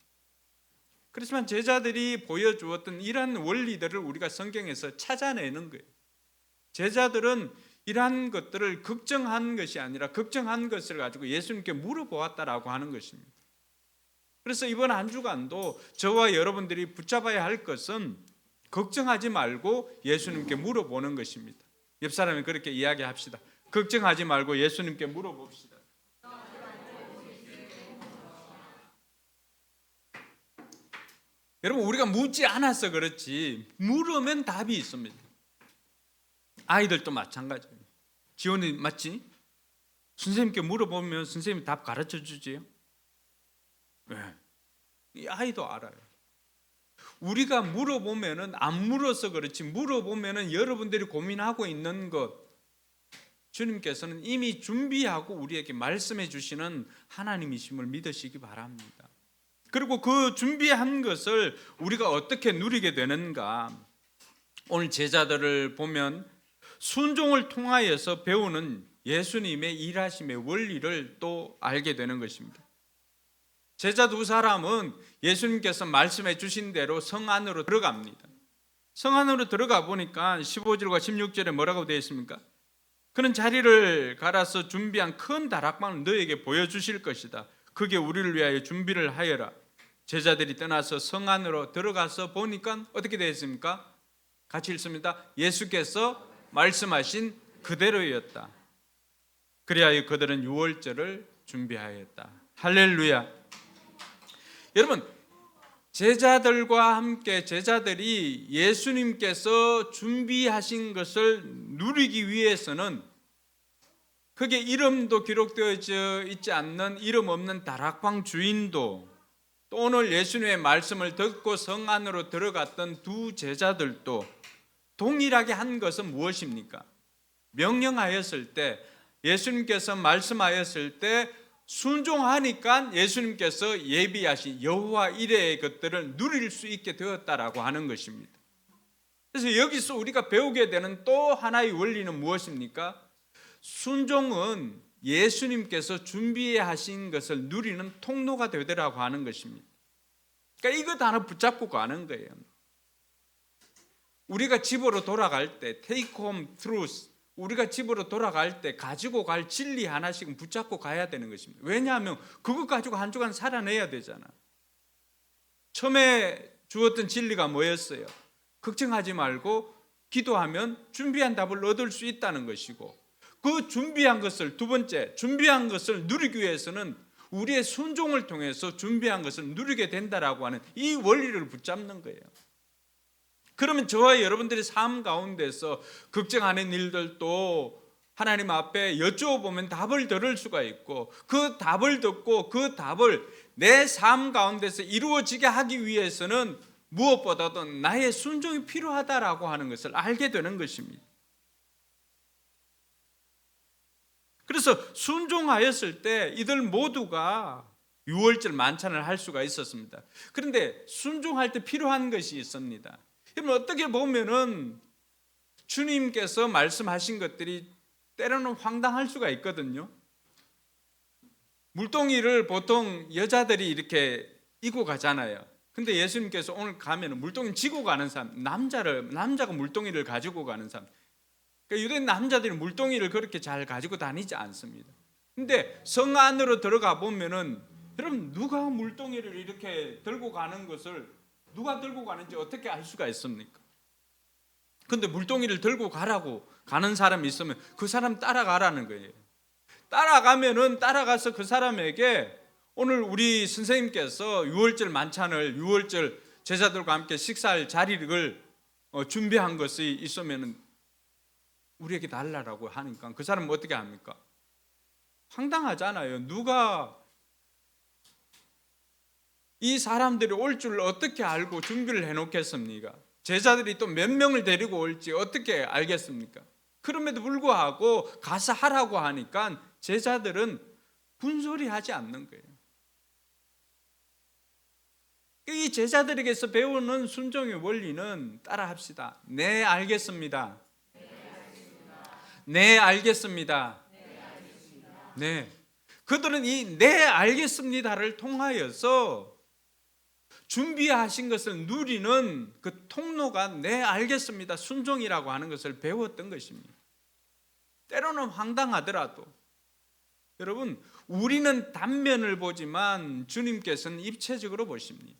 그렇지만 제자들이 보여주었던 이러한 원리들을 우리가 성경에서 찾아내는 거예요. 제자들은 이러한 것들을 걱정한 것이 아니라 걱정한 것을 가지고 예수님께 물어보았다라고 하는 것입니다. 그래서 이번 한 주간도 저와 여러분들이 붙잡아야 할 것은 걱정하지 말고 예수님께 물어보는 것입니다. 옆 사람이 그렇게 이야기합시다. 걱정하지 말고 예수님께 물어봅시다. 여러분 우리가 묻지 않아서 그렇지 물으면 답이 있습니다. 아이들도 마찬가지입니다. 지원이 맞지? 선생님께 물어보면 선생님이 답 가르쳐 주지요? 네. 이 아이도 알아요. 우리가 물어보면은 안 물어서 그렇지 물어보면은 여러분들이 고민하고 있는 것 주님께서는 이미 준비하고 우리에게 말씀해 주시는 하나님이심을 믿으시기 바랍니다. 그리고 그 준비한 것을 우리가 어떻게 누리게 되는가? 오늘 제자들을 보면 순종을 통하여서 배우는 예수님의 일하심의 원리를 또 알게 되는 것입니다. 제자 두 사람은 예수님께서 말씀해 주신 대로 성 안으로 들어갑니다. 성 안으로 들어가 보니까 15절과 16절에 뭐라고 되어 있습니까? 그는 자리를 갈아서 준비한 큰 다락방을 너에게 보여주실 것이다. 그게 우리를 위하여 준비를 하여라. 제자들이 떠나서 성 안으로 들어가서 보니까 어떻게 되어 있습니까? 같이 읽습니다. 예수께서 말씀하신 그대로였다. 그리하여 그들은 유월절을 준비하였다. 할렐루야. 여러분, 제자들과 함께 제자들이 예수님께서 준비하신 것을 누리기 위해서는 그게 이름도 기록되어 있지 않는 이름 없는 다락방 주인도 또 오늘 예수님의 말씀을 듣고 성 안으로 들어갔던 두 제자들도 동일하게 한 것은 무엇입니까? 명령하였을 때 예수님께서 말씀하였을 때 순종하니까 예수님께서 예비하신 여호와 이레의 것들을 누릴 수 있게 되었다라고 하는 것입니다. 그래서 여기서 우리가 배우게 되는 또 하나의 원리는 무엇입니까? 순종은 예수님께서 준비하신 것을 누리는 통로가 되더라고 하는 것입니다. 그러니까 이것 하나 붙잡고 가는 거예요. 우리가 집으로 돌아갈 때 take home truth, 우리가 집으로 돌아갈 때 가지고 갈 진리 하나씩은 붙잡고 가야 되는 것입니다. 왜냐하면 그것 가지고 한 주간 살아내야 되잖아. 처음에 주었던 진리가 뭐였어요? 걱정하지 말고 기도하면 준비한 답을 얻을 수 있다는 것이고, 그 준비한 것을, 두 번째 준비한 것을 누리기 위해서는 우리의 순종을 통해서 준비한 것을 누리게 된다라고 하는 이 원리를 붙잡는 거예요. 그러면 저와 여러분들의 삶 가운데서 걱정하는 일들도 하나님 앞에 여쭈어보면 답을 들을 수가 있고, 그 답을 듣고 그 답을 내 삶 가운데서 이루어지게 하기 위해서는 무엇보다도 나의 순종이 필요하다라고 하는 것을 알게 되는 것입니다. 그래서 순종하였을 때 이들 모두가 유월절 만찬을 할 수가 있었습니다. 그런데 순종할 때 필요한 것이 있습니다. 그러면 어떻게 보면은 주님께서 말씀하신 것들이 때로는 황당할 수가 있거든요. 물동이를 보통 여자들이 이렇게 이고 가잖아요. 근데 예수님께서 오늘 가면은 물동이 지고 가는 사람, 남자가 물동이를 가지고 가는 사람. 그러니까 유대 남자들이 물동이를 그렇게 잘 가지고 다니지 않습니다. 근데 성 안으로 들어가 보면은 여러분, 누가 물동이를 이렇게 들고 가는 것을 누가 들고 가는지 어떻게 알 수가 있습니까? 근데 물동이를 들고 가라고 가는 사람이 있으면 그 사람 따라가라는 거예요. 따라가면은 따라가서 그 사람에게 오늘 우리 선생님께서 유월절 만찬을, 유월절 제자들과 함께 식사할 자리를 준비한 것이 있으면은 우리에게 달라라고 하니까 그 사람은 어떻게 합니까? 황당하잖아요. 누가 이 사람들이 올 줄 어떻게 알고 준비를 해놓겠습니까? 제자들이 또 몇 명을 데리고 올지 어떻게 알겠습니까? 그럼에도 불구하고 가서 하라고 하니까 제자들은 분소리하지 않는 거예요. 이 제자들에게서 배우는 순종의 원리는 따라합시다. 네, 알겠습니다. 네, 알겠습니다. 네. 그들은 이 네, 알겠습니다를 통하여서 준비하신 것을 누리는 그 통로가 네, 알겠습니다, 순종이라고 하는 것을 배웠던 것입니다. 때로는 황당하더라도 여러분, 우리는 단면을 보지만 주님께서는 입체적으로 보십니다.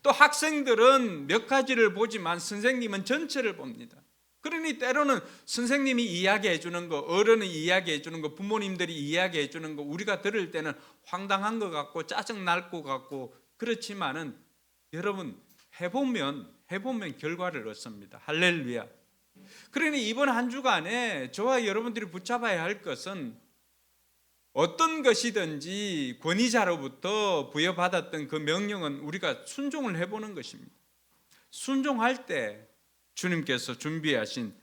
또 학생들은 몇 가지를 보지만 선생님은 전체를 봅니다. 그러니 때로는 선생님이 이야기해 주는 거, 어른이 이야기해 주는 거, 부모님들이 이야기해 주는 거 우리가 들을 때는 황당한 것 같고 짜증 날 것 같고 그렇지만은 여러분 해보면 결과를 얻습니다. 할렐루야. 그러니 이번 한 주간에 저와 여러분들이 붙잡아야 할 것은 어떤 것이든지 권위자로부터 부여받았던 그 명령은 우리가 순종을 해보는 것입니다. 순종할 때 주님께서 준비하신,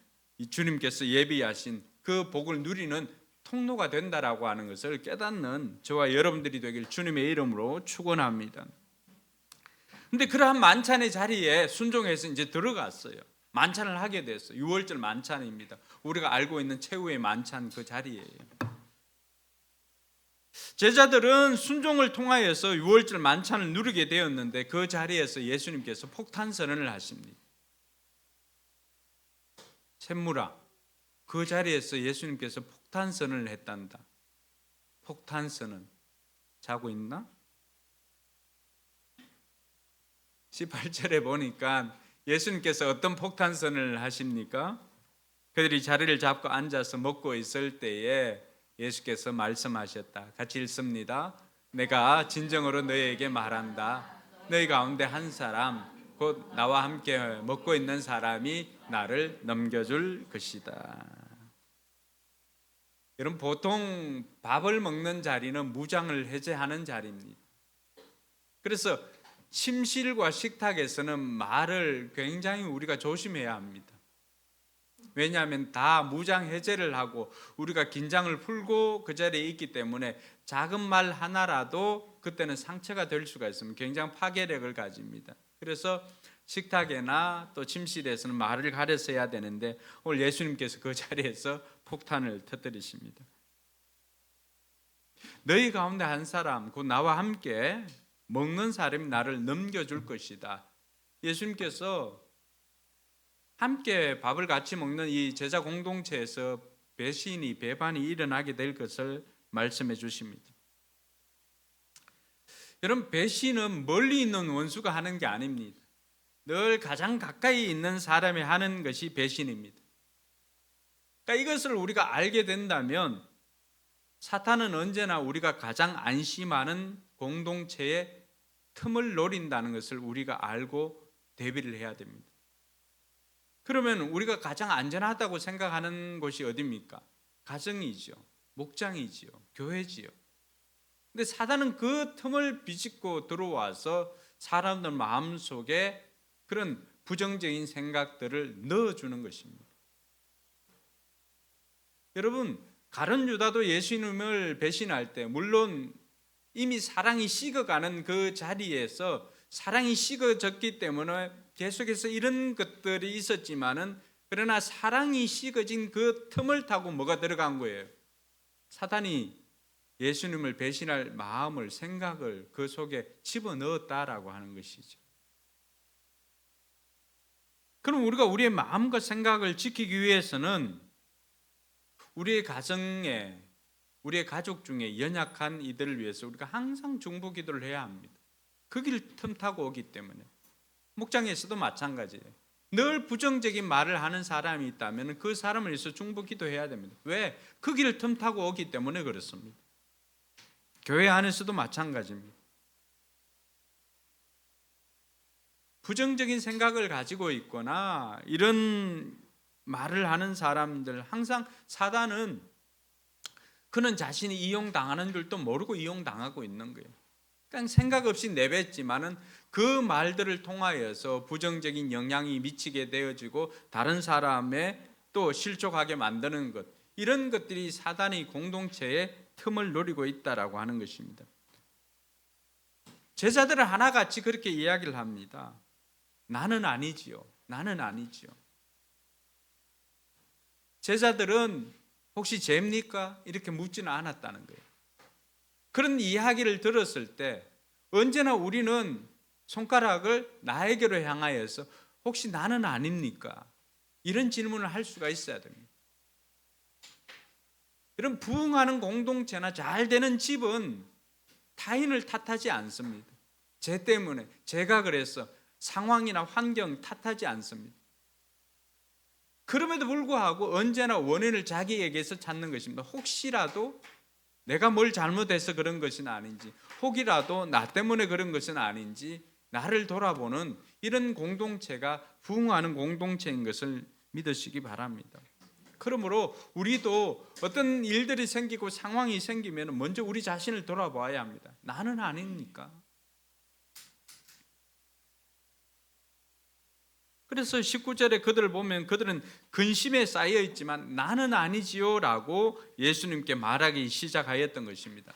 주님께서 예비하신 그 복을 누리는 통로가 된다라고 하는 것을 깨닫는 저와 여러분들이 되길 주님의 이름으로 축원합니다. 근데 그러한 만찬의 자리에 순종해서 이제 들어갔어요. 만찬을 하게 됐어요. 유월절 만찬입니다. 우리가 알고 있는 최후의 만찬 그 자리예요. 제자들은 순종을 통하여서 유월절 만찬을 누리게 되었는데 그 자리에서 예수님께서 폭탄 선언을 하십니다. 샘물아, 그 자리에서 예수님께서 폭탄 선언을 했단다. 폭탄 선언. 자고 있나? 18절에 보니까 예수님께서 어떤 폭탄 선언을 하십니까? 그들이 자리를 잡고 앉아서 먹고 있을 때에 예수께서 말씀하셨다. 같이 읽습니다. 내가 진정으로 너희에게 말한다. 너희 가운데 한 사람, 곧 나와 함께 먹고 있는 사람이 나를 넘겨줄 것이다. 여러분, 보통 밥을 먹는 자리는 무장을 해제하는 자리입니다. 그래서 침실과 식탁에서는 말을 굉장히 우리가 조심해야 합니다. 왜냐하면 다 무장 해제를 하고 우리가 긴장을 풀고 그 자리에 있기 때문에 작은 말 하나라도 그때는 상처가 될 수가 있습니다. 굉장히 파괴력을 가집니다. 그래서 식탁이나 또 침실에서는 말을 가려서 해야 되는데 오늘 예수님께서 그 자리에서 폭탄을 터뜨리십니다. 너희 가운데 한 사람, 곧 나와 함께 먹는 사람이 나를 넘겨줄 것이다. 예수님께서 함께 밥을 같이 먹는 이 제자 공동체에서 배신이, 배반이 일어나게 될 것을 말씀해 주십니다. 여러분, 배신은 멀리 있는 원수가 하는 게 아닙니다. 늘 가장 가까이 있는 사람이 하는 것이 배신입니다. 그러니까 이것을 우리가 알게 된다면 사탄은 언제나 우리가 가장 안심하는 공동체의 틈을 노린다는 것을 우리가 알고 대비를 해야 됩니다. 그러면 우리가 가장 안전하다고 생각하는 곳이 어디입니까? 가정이죠. 목장이지요. 교회지요. 근데 사단은 그 틈을 비집고 들어와서 사람들 마음속에 그런 부정적인 생각들을 넣어주는 것입니다. 여러분, 가룟 유다도 예수님을 배신할 때 물론 이미 사랑이 식어가는 그 자리에서 사랑이 식어졌기 때문에 계속해서 이런 것들이 있었지만은 그러나 사랑이 식어진 그 틈을 타고 뭐가 들어간 거예요? 사단이 예수님을 배신할 마음을, 생각을 그 속에 집어넣었다라고 하는 것이죠. 그럼 우리가 우리의 마음과 생각을 지키기 위해서는 우리의 가정에, 우리의 가족 중에 연약한 이들을 위해서 우리가 항상 중보 기도를 해야 합니다. 그 길 틈타고 오기 때문에. 목장에서도 마찬가지예요. 늘 부정적인 말을 하는 사람이 있다면 그 사람을 위해서 중보 기도해야 됩니다. 왜? 그 길 틈타고 오기 때문에 그렇습니다. 교회 안에서도 마찬가지입니다. 부정적인 생각을 가지고 있거나 이런 말을 하는 사람들, 항상 사단은 그는 자신이 이용당하는 줄도 모르고 이용당하고 있는 거예요. 그러니까 생각 없이 내뱉지만은 그 말들을 통하여서 부정적인 영향이 미치게 되어지고 다른 사람에 또 실족하게 만드는 것, 이런 것들이 사단이 공동체의 틈을 노리고 있다라고 하는 것입니다. 제자들은 하나같이 그렇게 이야기를 합니다. 나는 아니지요. 나는 아니지요. 제자들은 혹시 죄입니까? 이렇게 묻지는 않았다는 거예요. 그런 이야기를 들었을 때 언제나 우리는 손가락을 나에게로 향하여서 혹시 나는 아닙니까? 이런 질문을 할 수가 있어야 됩니다. 이런 부흥하는 공동체나 잘 되는 집은 타인을 탓하지 않습니다. 쟤 때문에, 제가 그래서 상황이나 환경 탓하지 않습니다. 그럼에도 불구하고 언제나 원인을 자기에게서 찾는 것입니다. 혹시라도 내가 뭘 잘못해서 그런 것은 아닌지, 혹이라도 나 때문에 그런 것은 아닌지 나를 돌아보는 이런 공동체가 부흥하는 공동체인 것을 믿으시기 바랍니다. 그러므로 우리도 어떤 일들이 생기고 상황이 생기면 먼저 우리 자신을 돌아봐야 합니다. 나는 아닙니까? 그래서 19절에 그들을 보면 그들은 근심에 쌓여 있지만 나는 아니지요 라고 예수님께 말하기 시작하였던 것입니다.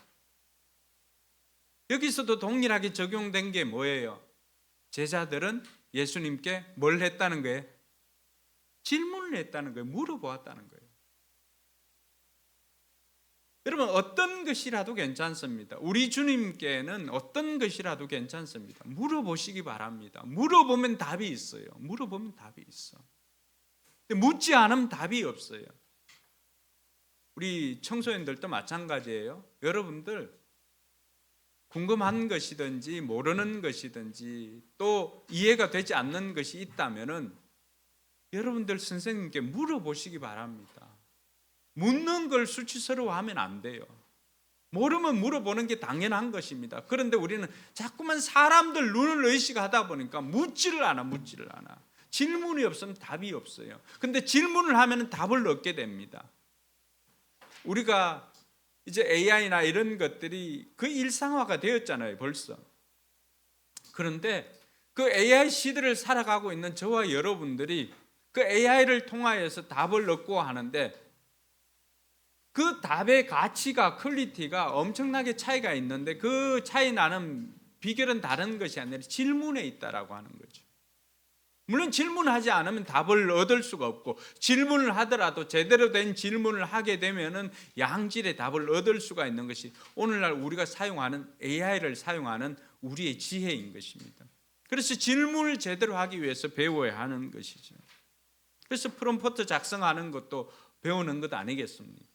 여기서도 동일하게 적용된 게 뭐예요? 제자들은 예수님께 뭘 했다는 거예요? 질문을 했다는 거예요. 물어보았다는 거예요. 여러분, 어떤 것이라도 괜찮습니다. 우리 주님께는 어떤 것이라도 괜찮습니다. 물어보시기 바랍니다. 물어보면 답이 있어요. 물어보면 답이 있어. 근데 묻지 않으면 답이 없어요. 우리 청소년들도 마찬가지예요. 여러분들 궁금한 것이든지 모르는 것이든지 또 이해가 되지 않는 것이 있다면은 여러분들 선생님께 물어보시기 바랍니다. 묻는 걸 수치스러워하면 안 돼요. 모르면 물어보는 게 당연한 것입니다. 그런데 우리는 자꾸만 사람들 눈을 의식하다 보니까 묻지를 않아. 질문이 없으면 답이 없어요. 근데 질문을 하면 답을 얻게 됩니다. 우리가 이제 AI나 이런 것들이 그 일상화가 되었잖아요, 벌써. 그런데 그 AI 시대를 살아가고 있는 저와 여러분들이 그 AI를 통하여서 답을 얻고 하는데 그 답의 가치가, 퀄리티가 엄청나게 차이가 있는데 그 차이 나는 비결은 다른 것이 아니라 질문에 있다라고 하는 거죠. 물론 질문하지 않으면 답을 얻을 수가 없고 질문을 하더라도 제대로 된 질문을 하게 되면은 양질의 답을 얻을 수가 있는 것이 오늘날 우리가 사용하는 AI를 사용하는 우리의 지혜인 것입니다. 그래서 질문을 제대로 하기 위해서 배워야 하는 것이죠. 그래서 프롬프트 작성하는 것도 배우는 것 아니겠습니까?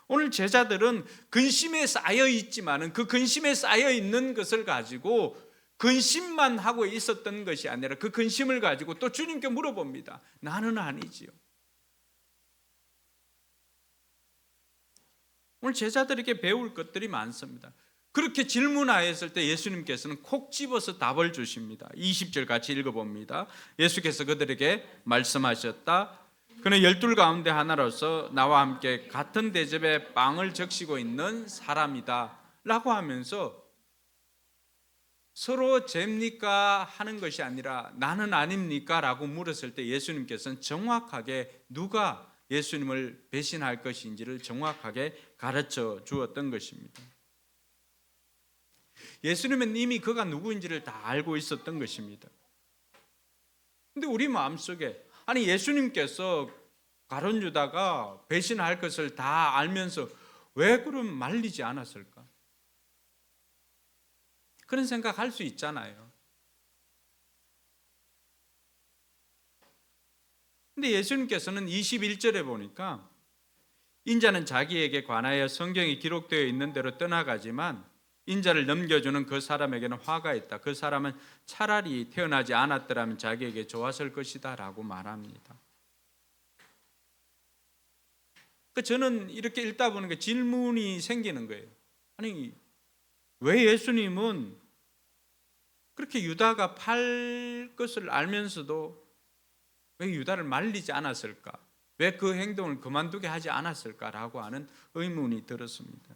오늘 제자들은 근심에 쌓여 있지만은 그 근심에 쌓여 있는 것을 가지고 근심만 하고 있었던 것이 아니라 그 근심을 가지고 또 주님께 물어봅니다. 나는 아니지요. 오늘 제자들에게 배울 것들이 많습니다. 그렇게 질문하였을 때 예수님께서는 콕 집어서 답을 주십니다. 20절 같이 읽어봅니다. 예수께서 그들에게 말씀하셨다. 그는 12 가운데 하나로서 나와 함께 같은 대접에 빵을 적시고 있는 사람이다 라고 하면서 서로 잽니까 하는 것이 아니라 나는 아닙니까 라고 물었을 때 예수님께서는 정확하게 누가 예수님을 배신할 것인지를 정확하게 가르쳐 주었던 것입니다. 예수님은 이미 그가 누구인지를 다 알고 있었던 것입니다. 근데 우리 마음속에 아니 예수님께서 가룟 유다가 배신할 것을 다 알면서 왜 그럼 말리지 않았을까? 그런 생각할 수 있잖아요. 근데 예수님께서는 21절에 보니까 인자는 자기에게 관하여 성경에 기록되어 있는 대로 떠나가지만 인자를 넘겨주는 그 사람에게는 화가 있다. 그 사람은 차라리 태어나지 않았더라면 자기에게 좋았을 것이다 라고 말합니다. 저는 이렇게 읽다 보니까 질문이 생기는 거예요. 아니 왜 예수님은 그렇게 유다가 팔 것을 알면서도 왜 유다를 말리지 않았을까? 왜 그 행동을 그만두게 하지 않았을까라고 하는 의문이 들었습니다.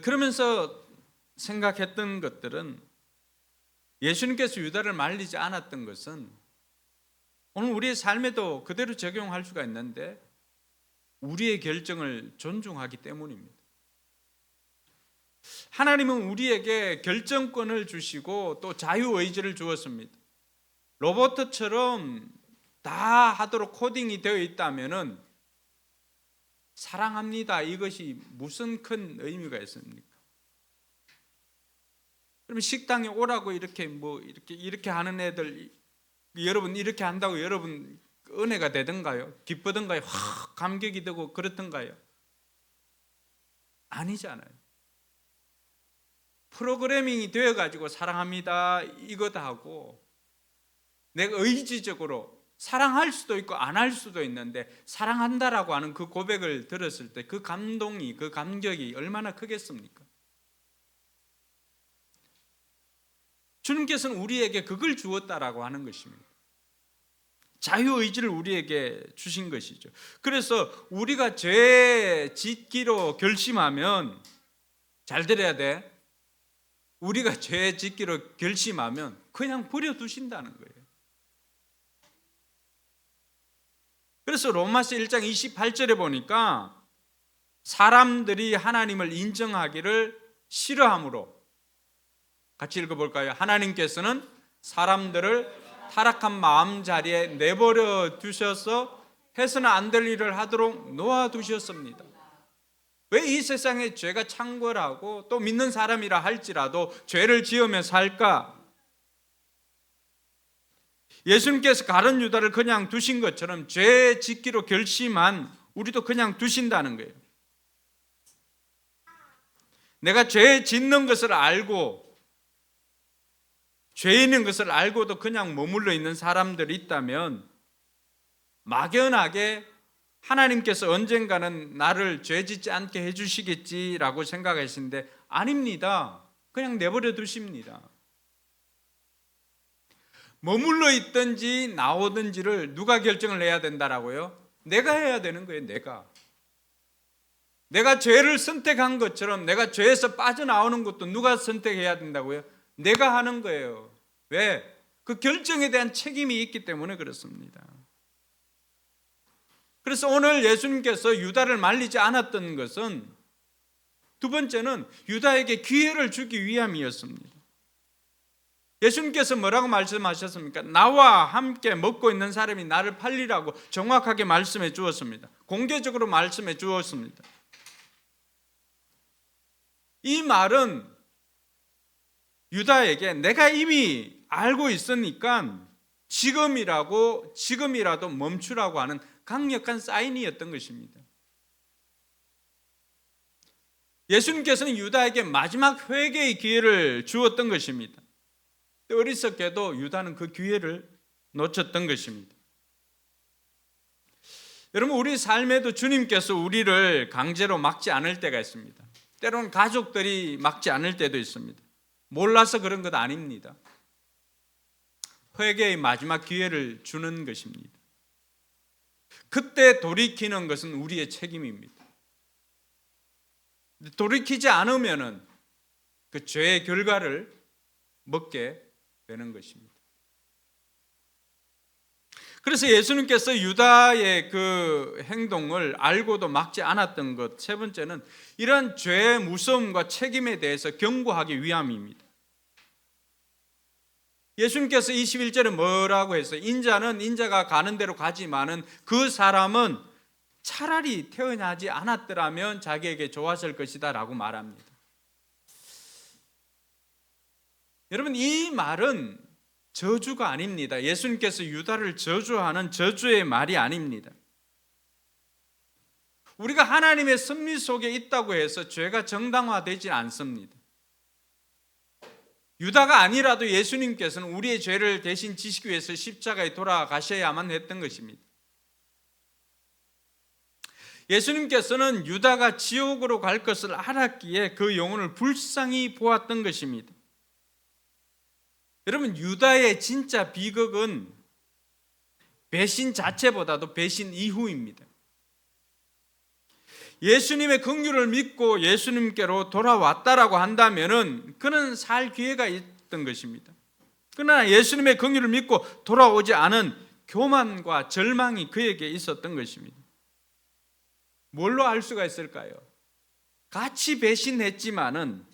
그러면서 생각했던 것들은 예수님께서 유다를 말리지 않았던 것은 오늘 우리의 삶에도 그대로 적용할 수가 있는데 우리의 결정을 존중하기 때문입니다. 하나님은 우리에게 결정권을 주시고 또 자유의지를 주었습니다. 로봇처럼 다 하도록 코딩이 되어 있다면은 사랑합니다. 이것이 무슨 큰 의미가 있습니까? 그러면 식당에 오라고 이렇게 하는 애들 여러분 이렇게 한다고 여러분 은혜가 되던가요? 기쁘던가요? 확 감격이 되고 그렇던가요? 아니잖아요. 프로그래밍이 되어가지고 사랑합니다 이거다 하고 내가 의지적으로 사랑할 수도 있고 안 할 수도 있는데 사랑한다라고 하는 그 고백을 들었을 때 그 감동이 그 감격이 얼마나 크겠습니까? 주님께서는 우리에게 그걸 주었다라고 하는 것입니다. 자유의지를 우리에게 주신 것이죠. 그래서 우리가 죄 짓기로 결심하면 잘 들어야 돼. 우리가 죄 짓기로 결심하면 그냥 버려두신다는 거예요. 그래서 로마서 1장 28절에 보니까 사람들이 하나님을 인정하기를 싫어함으로, 같이 읽어볼까요? 하나님께서는 사람들을 타락한 마음자리에 내버려 두셔서 해서는 안 될 일을 하도록 놓아두셨습니다. 왜 이 세상에 죄가 창궐하고 또 믿는 사람이라 할지라도 죄를 지으며 살까? 예수님께서 가룟 유다를 그냥 두신 것처럼 죄 짓기로 결심한 우리도 그냥 두신다는 거예요. 내가 죄 짓는 것을 알고 죄 있는 것을 알고도 그냥 머물러 있는 사람들이 있다면 막연하게 하나님께서 언젠가는 나를 죄 짓지 않게 해주시겠지라고 생각하시는데 아닙니다. 그냥 내버려 두십니다. 머물러 있든지 나오든지를 누가 결정을 해야 된다라고요? 내가 해야 되는 거예요. 내가 죄를 선택한 것처럼 내가 죄에서 빠져나오는 것도 누가 선택해야 된다고요? 내가 하는 거예요. 왜? 그 결정에 대한 책임이 있기 때문에 그렇습니다. 그래서 오늘 예수님께서 유다를 말리지 않았던 것은 두 번째는 유다에게 기회를 주기 위함이었습니다. 예수님께서 뭐라고 말씀하셨습니까? 나와 함께 먹고 있는 사람이 나를 팔리라고 정확하게 말씀해 주었습니다. 공개적으로 말씀해 주었습니다. 이 말은 유다에게 내가 이미 알고 있으니까 지금이라도 멈추라고 하는 강력한 사인이었던 것입니다. 예수님께서는 유다에게 마지막 회개의 기회를 주었던 것입니다. 어리석게도 유다는 그 기회를 놓쳤던 것입니다. 여러분, 우리 삶에도 주님께서 우리를 강제로 막지 않을 때가 있습니다. 때로는 가족들이 막지 않을 때도 있습니다. 몰라서 그런 것 아닙니다. 회개의 마지막 기회를 주는 것입니다. 그때 돌이키는 것은 우리의 책임입니다. 돌이키지 않으면 그 죄의 결과를 먹게 되는 것입니다. 그래서 예수님께서 유다의 그 행동을 알고도 막지 않았던 것, 세 번째는 이런 죄의 무서움과 책임에 대해서 경고하기 위함입니다. 예수님께서 21절에 뭐라고 했어요? 인자는 인자가 가는 대로 가지만은 그 사람은 차라리 태어나지 않았더라면 자기에게 좋았을 것이다 라고 말합니다. 여러분, 이 말은 저주가 아닙니다. 예수님께서 유다를 저주하는 저주의 말이 아닙니다. 우리가 하나님의 섭리 속에 있다고 해서 죄가 정당화되지 않습니다. 유다가 아니라도 예수님께서는 우리의 죄를 대신 지시기 위해서 십자가에 돌아가셔야만 했던 것입니다. 예수님께서는 유다가 지옥으로 갈 것을 알았기에 그 영혼을 불쌍히 보았던 것입니다. 여러분, 유다의 진짜 비극은 배신 자체보다도 배신 이후입니다. 예수님의 긍휼을 믿고 예수님께로 돌아왔다라고 한다면은 그는 살 기회가 있던 것입니다. 그러나 예수님의 긍휼을 믿고 돌아오지 않은 교만과 절망이 그에게 있었던 것입니다. 뭘로 알 수가 있을까요? 같이 배신했지만은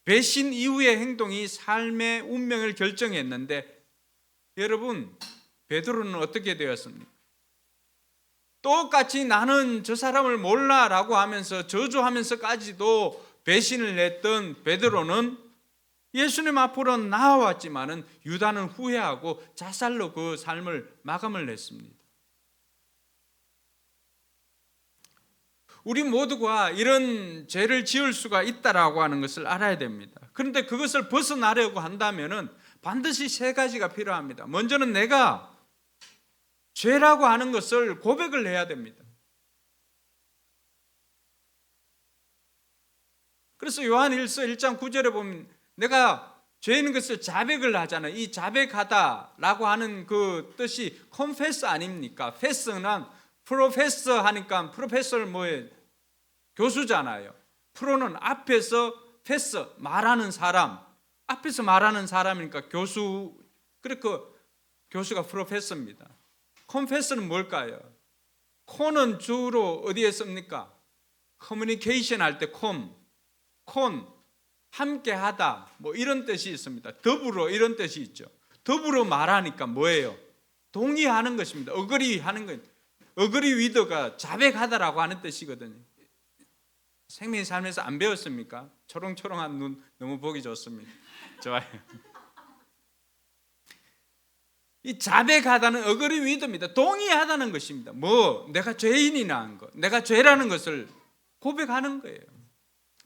배신 이후의 행동이 삶의 운명을 결정했는데, 여러분, 베드로는 어떻게 되었습니까? 똑같이 나는 저 사람을 몰라라고 하면서 저주하면서까지도 배신을 했던 베드로는 예수님 앞으로 나아왔지만은 유다는 후회하고 자살로 그 삶을 마감을 했습니다. 우리 모두가 이런 죄를 지을 수가 있다라고 하는 것을 알아야 됩니다. 그런데 그것을 벗어나려고 한다면은 반드시 세 가지가 필요합니다. 먼저는 내가 죄라고 하는 것을 고백을 해야 됩니다. 그래서 요한일서 1장 9절에 보면 내가 죄 있는 것을 자백을 하잖아요. 이 자백하다라고 하는 그 뜻이 confess 아닙니까? 패스는 프로페서 하니까 프로페서는 뭐예요? 교수잖아요. 프로는 앞에서 프로페서 말하는 사람, 앞에서 말하는 사람이니까 교수, 그러니까 교수가 프로페서입니다. 컨페서는 뭘까요? 콘은 주로 어디에 씁니까? 커뮤니케이션 할 때 콘, 함께 하다, 뭐 이런 뜻이 있습니다. 더불어 이런 뜻이 있죠. 더불어 말하니까 뭐예요? 동의하는 것입니다. 어그리 하는 것. 어그리 위드가 자백하다라고 하는 뜻이거든요. 생명의 삶에서 안 배웠습니까? 초롱초롱한 눈 너무 보기 좋습니다. 좋아요. 이 자백하다는 어그리 위드입니다. 동의하다는 것입니다. 뭐 내가 죄인이라는 것, 내가 죄라는 것을 고백하는 거예요.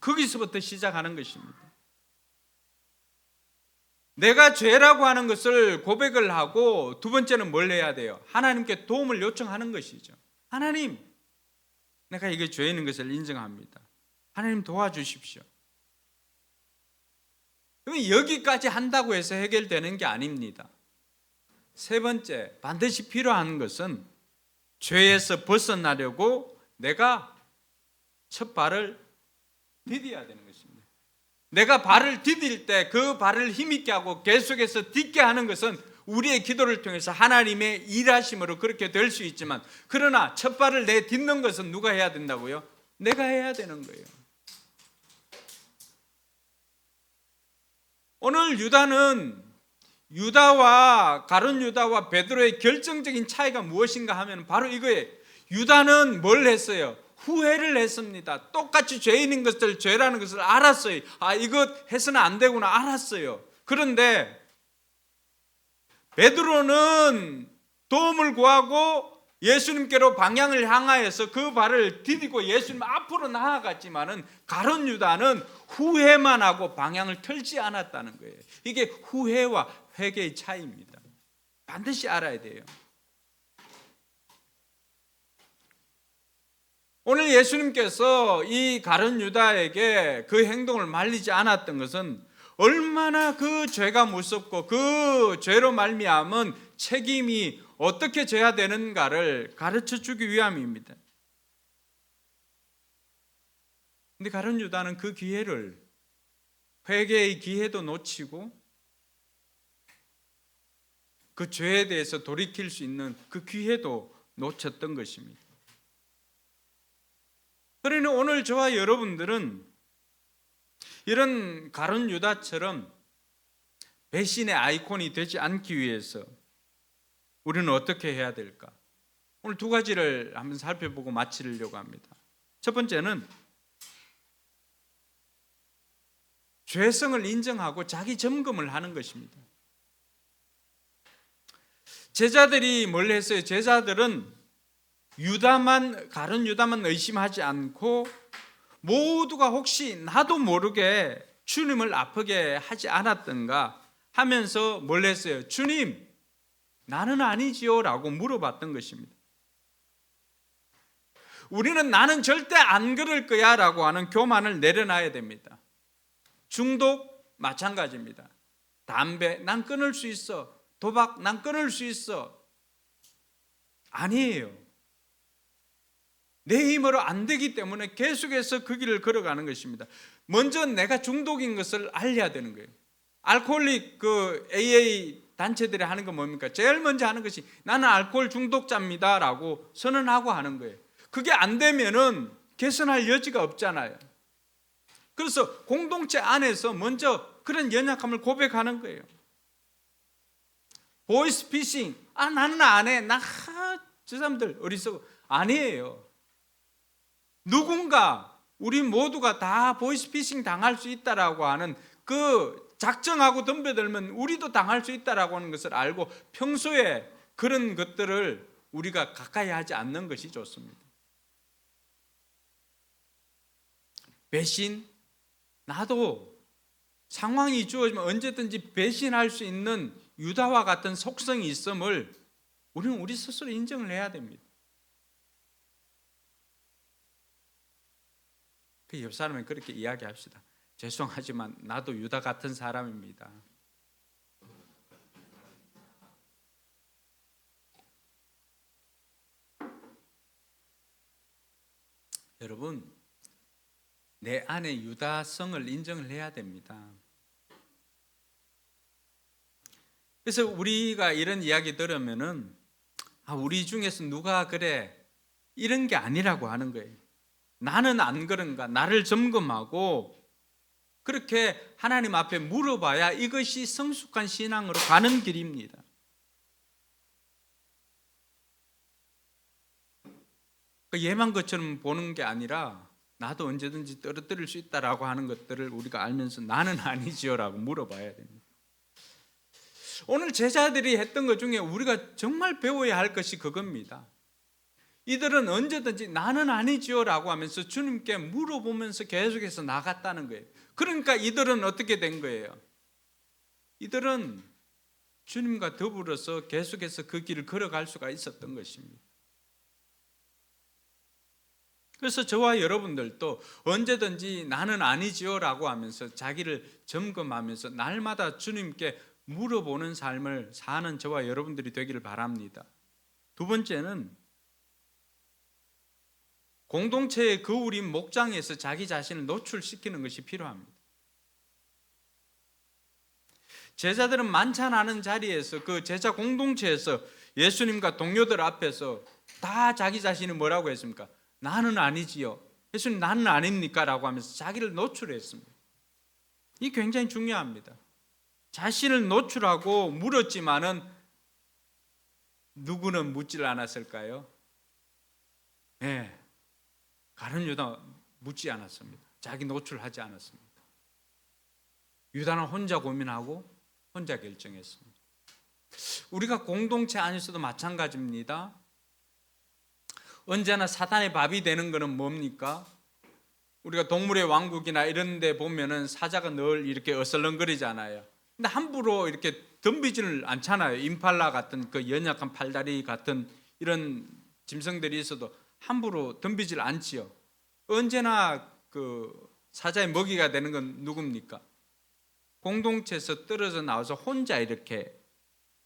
거기서부터 시작하는 것입니다. 내가 죄라고 하는 것을 고백을 하고 두 번째는 뭘 해야 돼요? 하나님께 도움을 요청하는 것이죠. 하나님, 내가 이게 죄인 것을 인정합니다. 하나님 도와주십시오. 그러면 여기까지 한다고 해서 해결되는 게 아닙니다. 세 번째, 반드시 필요한 것은 죄에서 벗어나려고 내가 첫 발을 디뎌야 되는 것입니다. 내가 발을 디딜 때 그 발을 힘있게 하고 계속해서 딛게 하는 것은 우리의 기도를 통해서 하나님의 일하심으로 그렇게 될 수 있지만, 그러나 첫 발을 내딛는 것은 누가 해야 된다고요? 내가 해야 되는 거예요. 오늘 유다와 가룟 유다와 베드로의 결정적인 차이가 무엇인가 하면 바로 이거예요. 유다는 뭘 했어요? 후회를 했습니다. 똑같이 죄인인 것을, 죄라는 것을 알았어요. 아, 이것 해서는 안 되구나 알았어요. 그런데 베드로는 도움을 구하고 예수님께로 방향을 향하여서 그 발을 디디고 예수님 앞으로 나아갔지만은, 가룟 유다는 후회만 하고 방향을 틀지 않았다는 거예요. 이게 후회와 회개의 차이입니다. 반드시 알아야 돼요. 오늘 예수님께서 이 가룟 유다에게 그 행동을 말리지 않았던 것은 얼마나 그 죄가 무섭고 그 죄로 말미암은 책임이 어떻게 져야 되는가를 가르쳐 주기 위함입니다. 근데 가룟 유다는 그 기회를, 회개의 기회도 놓치고 그 죄에 대해서 돌이킬 수 있는 그 기회도 놓쳤던 것입니다. 그러니 오늘 저와 여러분들은 이런 가룟 유다처럼 배신의 아이콘이 되지 않기 위해서 우리는 어떻게 해야 될까? 오늘 두 가지를 한번 살펴보고 마치려고 합니다. 첫 번째는 죄성을 인정하고 자기 점검을 하는 것입니다. 제자들이 뭘 했어요? 제자들은 가룟 유다만 의심하지 않고 모두가 혹시 나도 모르게 주님을 아프게 하지 않았던가 하면서 뭘 했어요? 주님, 나는 아니지요 라고 물어봤던 것입니다. 우리는 나는 절대 안 그럴 거야 라고 하는 교만을 내려놔야 됩니다. 중독 마찬가지입니다. 담배 난 끊을 수 있어, 도박 난 끊을 수 있어. 아니에요. 내 힘으로 안 되기 때문에 계속해서 그 길을 걸어가는 것입니다. 먼저 내가 중독인 것을 알려야 되는 거예요. 알코올릭 그 AA 단체들이 하는 건 뭡니까? 제일 먼저 하는 것이 나는 알코올 중독자입니다 라고 선언하고 하는 거예요. 그게 안 되면은 개선할 여지가 없잖아요. 그래서 공동체 안에서 먼저 그런 연약함을 고백하는 거예요. 보이스피싱, 나는 안 해. 저 사람들 어리석어. 아니에요. 누군가 우리 모두가 다 보이스피싱 당할 수 있다라고 하는 그 작정하고 덤벼들면 우리도 당할 수 있다라고 하는 것을 알고 평소에 그런 것들을 우리가 가까이 하지 않는 것이 좋습니다. 배신, 나도 상황이 주어지면 언제든지 배신할 수 있는 유다와 같은 속성이 있음을 우리는 우리 스스로 인정을 해야 됩니다. 그 옆 사람은 그렇게 이야기합시다. 죄송하지만 나도 유다 같은 사람입니다. 여러분, 내 안에 유다성을 인정을 해야 됩니다. 그래서 우리가 이런 이야기 들으면은 우리 중에서 누가 그래 이런 게 아니라고 하는 거예요. 나는 안 그런가? 나를 점검하고 그렇게 하나님 앞에 물어봐야 이것이 성숙한 신앙으로 가는 길입니다. 얘만 것처럼 보는 게 아니라 나도 언제든지 떨어뜨릴 수 있다라고 하는 것들을 우리가 알면서 나는 아니지요라고 물어봐야 됩니다. 오늘 제자들이 했던 것 중에 우리가 정말 배워야 할 것이 그겁니다. 이들은 언제든지 나는 아니지요라고 하면서 주님께 물어보면서 계속해서 나갔다는 거예요. 그러니까 이들은 어떻게 된 거예요? 이들은 주님과 더불어서 계속해서 그 길을 걸어갈 수가 있었던 것입니다. 그래서 저와 여러분들도 언제든지 나는 아니지요라고 하면서 자기를 점검하면서 날마다 주님께 물어보는 삶을 사는 저와 여러분들이 되기를 바랍니다. 두 번째는 공동체의 거울인 목장에서 자기 자신을 노출시키는 것이 필요합니다. 제자들은 만찬하는 자리에서 그 제자 공동체에서 예수님과 동료들 앞에서 다 자기 자신이 뭐라고 했습니까? 나는 아니지요. 예수님 나는 아닙니까? 라고 하면서 자기를 노출했습니다. 이게 굉장히 중요합니다. 자신을 노출하고 물었지만은 누구는 묻질 않았을까요? 네, 가룟 유다 묻지 않았습니다. 자기 노출하지 않았습니다. 유다는 혼자 고민하고 혼자 결정했습니다. 우리가 공동체 안에서도 마찬가지입니다. 언제나 사탄의 밥이 되는 것은 뭡니까? 우리가 동물의 왕국이나 이런 데 보면은 사자가 늘 이렇게 어슬렁거리잖아요. 근데 함부로 이렇게 덤비지는 않잖아요. 임팔라 같은 그 연약한 팔다리 같은 이런 짐승들이 있어도 함부로 덤비질 않지요. 언제나 그 사자의 먹이가 되는 건 누굽니까? 공동체에서 떨어져 나와서 혼자 이렇게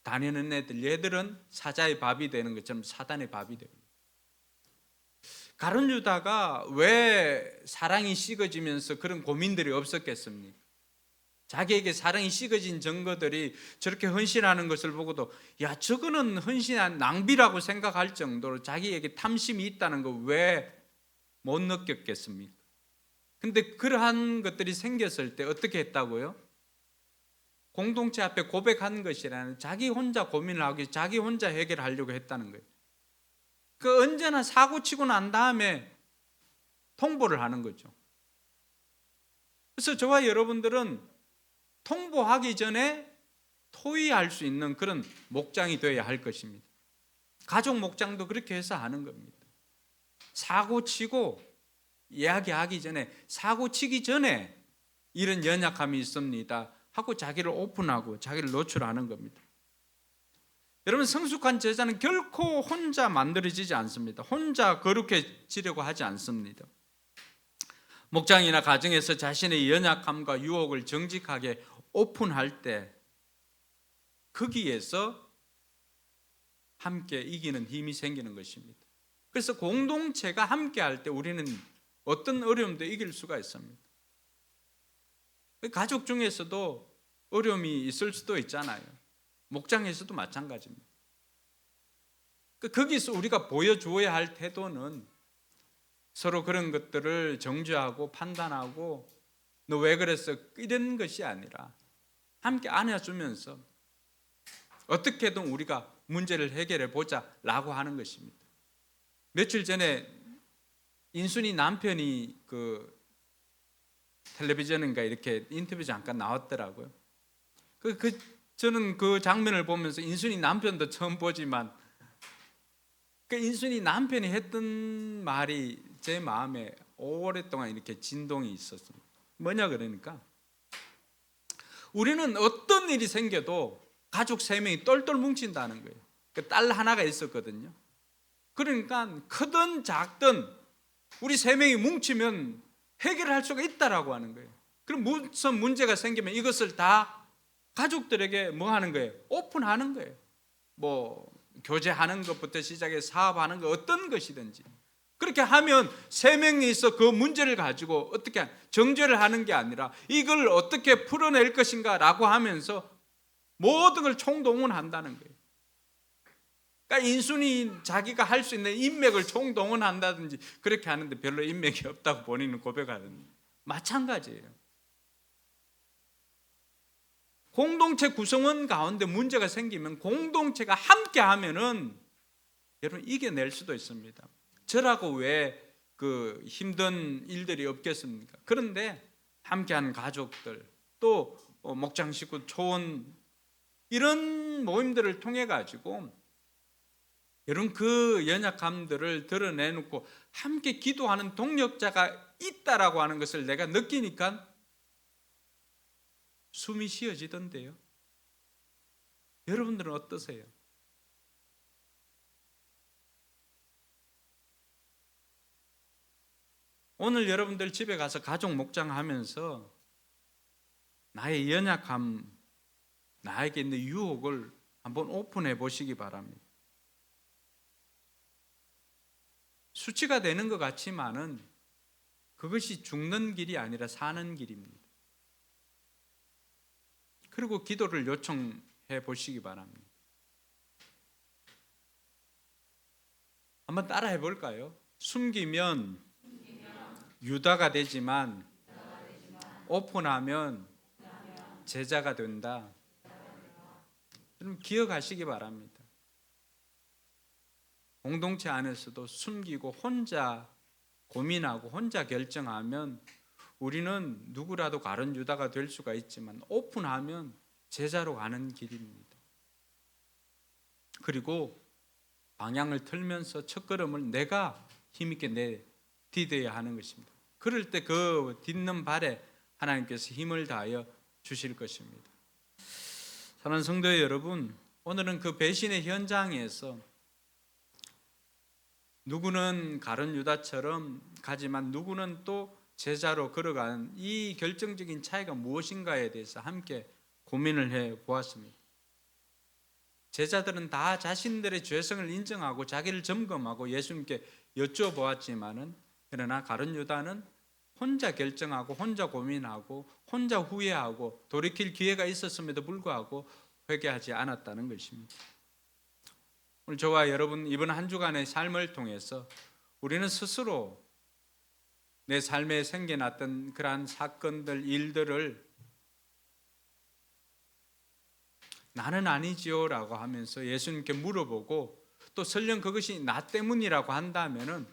다니는 애들, 얘들은 사자의 밥이 되는 것처럼 사단의 밥이 됩니다. 가룟 유다가 왜 사랑이 식어지면서 그런 고민들이 없었겠습니까? 자기에게 사랑이 식어진 증거들이 저렇게 헌신하는 것을 보고도 야 저거는 헌신한 낭비라고 생각할 정도로 자기에게 탐심이 있다는 거 왜 못 느꼈겠습니까? 근데 그러한 것들이 생겼을 때 어떻게 했다고요? 공동체 앞에 고백한 것이라는 자기 혼자 고민을 하고 자기 혼자 해결하려고 했다는 거예요. 그 언제나 사고치고 난 다음에 통보를 하는 거죠. 그래서 저와 여러분들은 통보하기 전에 토의할 수 있는 그런 목장이 되어야 할 것입니다. 가족 목장도 그렇게 해서 하는 겁니다. 사고치고 이야기하기 전에, 사고치기 전에 이런 연약함이 있습니다 하고 자기를 오픈하고 자기를 노출하는 겁니다. 여러분, 성숙한 제자는 결코 혼자 만들어지지 않습니다. 혼자 거룩해지려고 하지 않습니다. 목장이나 가정에서 자신의 연약함과 유혹을 정직하게 오픈할 때 거기에서 함께 이기는 힘이 생기는 것입니다. 그래서 공동체가 함께 할 때 우리는 어떤 어려움도 이길 수가 있습니다. 가족 중에서도 어려움이 있을 수도 있잖아요. 목장에서도 마찬가지입니다. 거기서 우리가 보여주어야 할 태도는 서로 그런 것들을 정죄하고 판단하고 너 왜 그랬어? 이런 것이 아니라 함께 안아주면서 어떻게든 우리가 문제를 해결해 보자 라고 하는 것입니다. 며칠 전에 인순이 남편이 그 텔레비전인가 이렇게 인터뷰 잠깐 나왔더라고요. 저는 그 장면을 보면서 인순이 남편도 처음 보지만 그 인순이 남편이 했던 말이 제 마음에 오랫동안 이렇게 진동이 있었습니다. 뭐냐 그러니까 우리는 어떤 일이 생겨도 가족 3명이 똘똘 뭉친다는 거예요. 그 딸 하나가 있었거든요. 그러니까 크든 작든 우리 3명이 뭉치면 해결할 수가 있다라고 하는 거예요. 그럼 무슨 문제가 생기면 이것을 다 가족들에게 뭐 하는 거예요? 오픈하는 거예요. 뭐 교제하는 것부터 시작해 사업하는 거 어떤 것이든지 그렇게 하면 세 명이서 그 문제를 가지고 어떻게 정죄를 하는 게 아니라 이걸 어떻게 풀어낼 것인가 라고 하면서 모든 걸 총동원한다는 거예요. 그러니까 인순이 자기가 할 수 있는 인맥을 총동원한다든지 그렇게 하는데 별로 인맥이 없다고 본인은 고백하는 마찬가지예요. 공동체 구성원 가운데 문제가 생기면 공동체가 함께 하면은 여러분 이겨낼 수도 있습니다. 저라고 왜 그 힘든 일들이 없겠습니까? 그런데 함께하는 가족들 또 목장 식구 초원 이런 모임들을 통해 가지고 여러분 그 연약함들을 드러내놓고 함께 기도하는 동력자가 있다라고 하는 것을 내가 느끼니까 숨이 쉬어지던데요. 여러분들은 어떠세요? 오늘 여러분들 집에 가서 가족 목장하면서 나의 연약함, 나에게 있는 유혹을 한번 오픈해 보시기 바랍니다. 수치가 되는 것 같지만은 그것이 죽는 길이 아니라 사는 길입니다. 그리고 기도를 요청해 보시기 바랍니다. 한번 따라해 볼까요? 숨기면 유다가 되지만 오픈하면 제자가 된다. 여러분 기억하시기 바랍니다. 공동체 안에서도 숨기고 혼자 고민하고 혼자 결정하면 우리는 누구라도 가룟 유다가 될 수가 있지만 오픈하면 제자로 가는 길입니다. 그리고 방향을 틀면서 첫걸음을 내가 힘있게 디뎌야 하는 것입니다. 그럴 때 그 딛는 발에 하나님께서 힘을 다하여 주실 것입니다. 사랑하는 성도 여러분, 오늘은 그 배신의 현장에서 누구는 가룟 유다처럼 가지만 누구는 또 제자로 걸어가는 이 결정적인 차이가 무엇인가에 대해서 함께 고민을 해 보았습니다. 제자들은 다 자신들의 죄성을 인정하고 자기를 점검하고 예수님께 여쭤보았지만은 그러나 가룟 유다는 혼자 결정하고 혼자 고민하고 혼자 후회하고 돌이킬 기회가 있었음에도 불구하고 회개하지 않았다는 것입니다. 오늘 저와 여러분 이번 한 주간의 삶을 통해서 우리는 스스로 내 삶에 생겨났던 그러한 사건들, 일들을 나는 아니지요 라고 하면서 예수님께 물어보고 또 설령 그것이 나 때문이라고 한다면은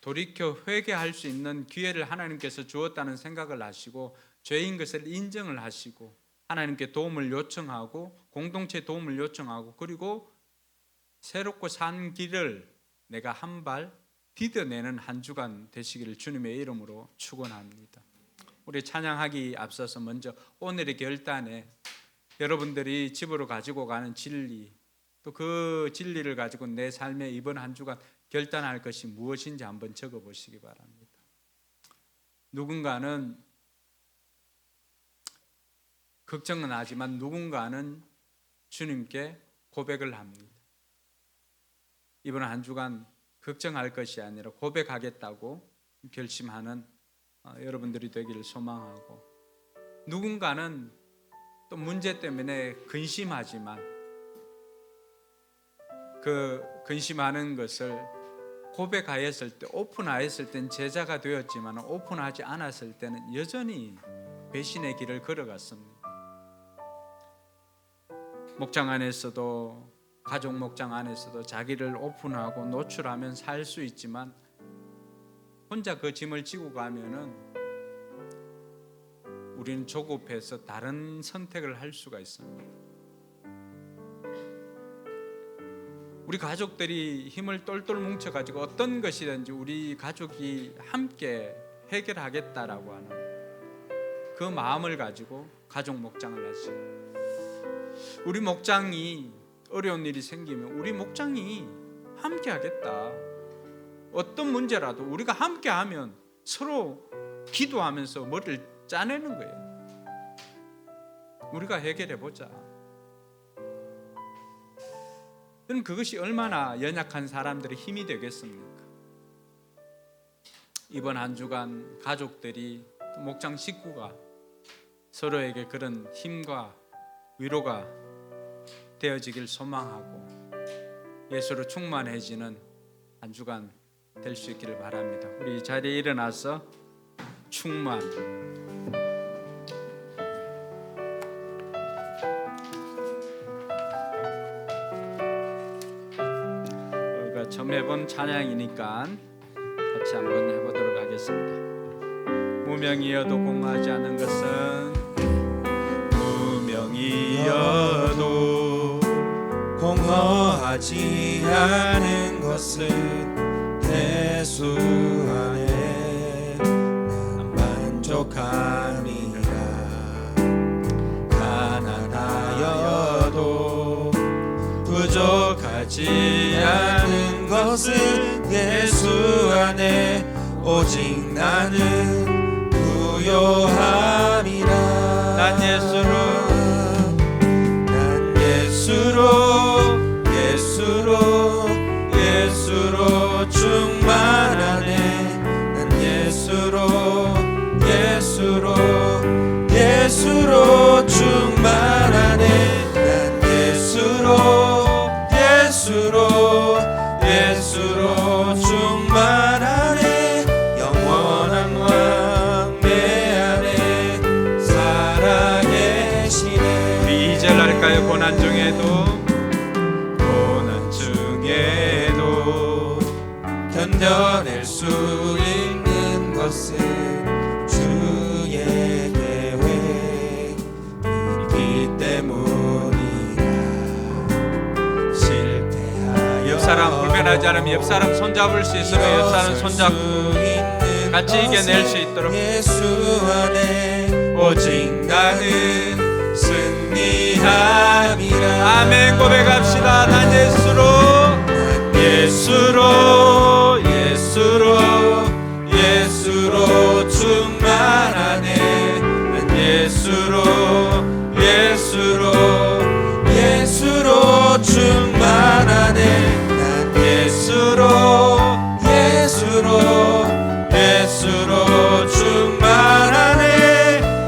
돌이켜 회개할 수 있는 기회를 하나님께서 주었다는 생각을 하시고 죄인 것을 인정을 하시고 하나님께 도움을 요청하고 공동체 도움을 요청하고 그리고 새롭고 산 길을 내가 한 발 디뎌내는 한 주간 되시기를 주님의 이름으로 축원합니다. 우리 찬양하기 앞서서 먼저 오늘의 결단에 여러분들이 집으로 가지고 가는 진리 또 그 진리를 가지고 내 삶에 이번 한 주간 결단할 것이 무엇인지 한번 적어 보시기 바랍니다. 누군가는 걱정은 하지만 누군가는 주님께 고백을 합니다. 이번 한 주간 걱정할 것이 아니라 고백하겠다고 결심하는 여러분들이 되기를 소망하고 누군가는 또 문제 때문에 근심하지만 그 근심하는 것을 고백하였을 때 오픈하였을 땐 제자가 되었지만 오픈하지 않았을 때는 여전히 배신의 길을 걸어갔습니다. 목장 안에서도 가족 목장 안에서도 자기를 오픈하고 노출하면 살 수 있지만 혼자 그 짐을 지고 가면은 우리는 조급해서 다른 선택을 할 수가 있습니다. 우리 가족들이 힘을 똘똘 뭉쳐가지고 어떤 것이든지 우리 가족이 함께 해결하겠다라고 하는 그 마음을 가지고 가족 목장을 하시고 우리 목장이 어려운 일이 생기면 우리 목장이 함께 하겠다. 어떤 문제라도 우리가 함께 하면 서로 기도하면서 머리를 짜내는 거예요. 우리가 해결해 보자. 그럼 그것이 얼마나 연약한 사람들의 힘이 되겠습니까? 이번 한 주간 가족들이 또 목장 식구가 서로에게 그런 힘과 위로가 되어지길 소망하고 예수로 충만해지는 한 주간 될 수 있기를 바랍니다. 우리 이 자리에 일어나서 충만. 우리가 처음 해본 찬양이니까 같이 한번 해보도록 하겠습니다. 무명이어도 공허하지 않은 것은 무명이어도 공허하지 않은 것은 예수 안에 난 만족함이라. 가난하여도 부족하지 않은 것은 예수 안에 오직 나는 부요함이라. 난 예수로 충만하네. 난 예수로 충만하네. 난 예수로 충만하네. 영원한 왕 내 안에 살아계시네. 우리 2절 할까요? 고난 중에도 견뎌낼 수 있는 것은 주의 계획이기 때문이라. 실패하여 옆 사람 불편하지 않으면 옆 사람 손잡을 수 있으면 옆 사람 손잡고 같이 이겨낼 수 있도록. 예수 안에 오직 나는 승리함이라. 아멘. 고백합시다. 난 예수로 충만하네. 난 예수로 충만하네. 난 예수로 충만하네.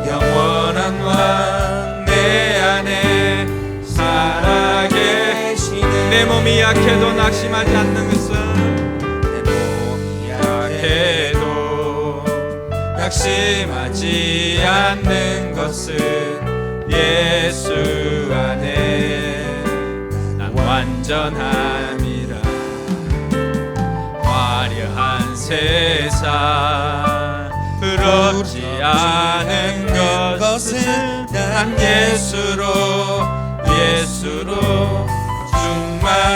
영원한 왕 내 안에 살아계시네. 내 몸이 약해도 낙심하지 않는 것은 낙심하지 않는 것은 예수 안에 난 완전함이라. 화려한 세상 부럽지 않은 것은 난 예수로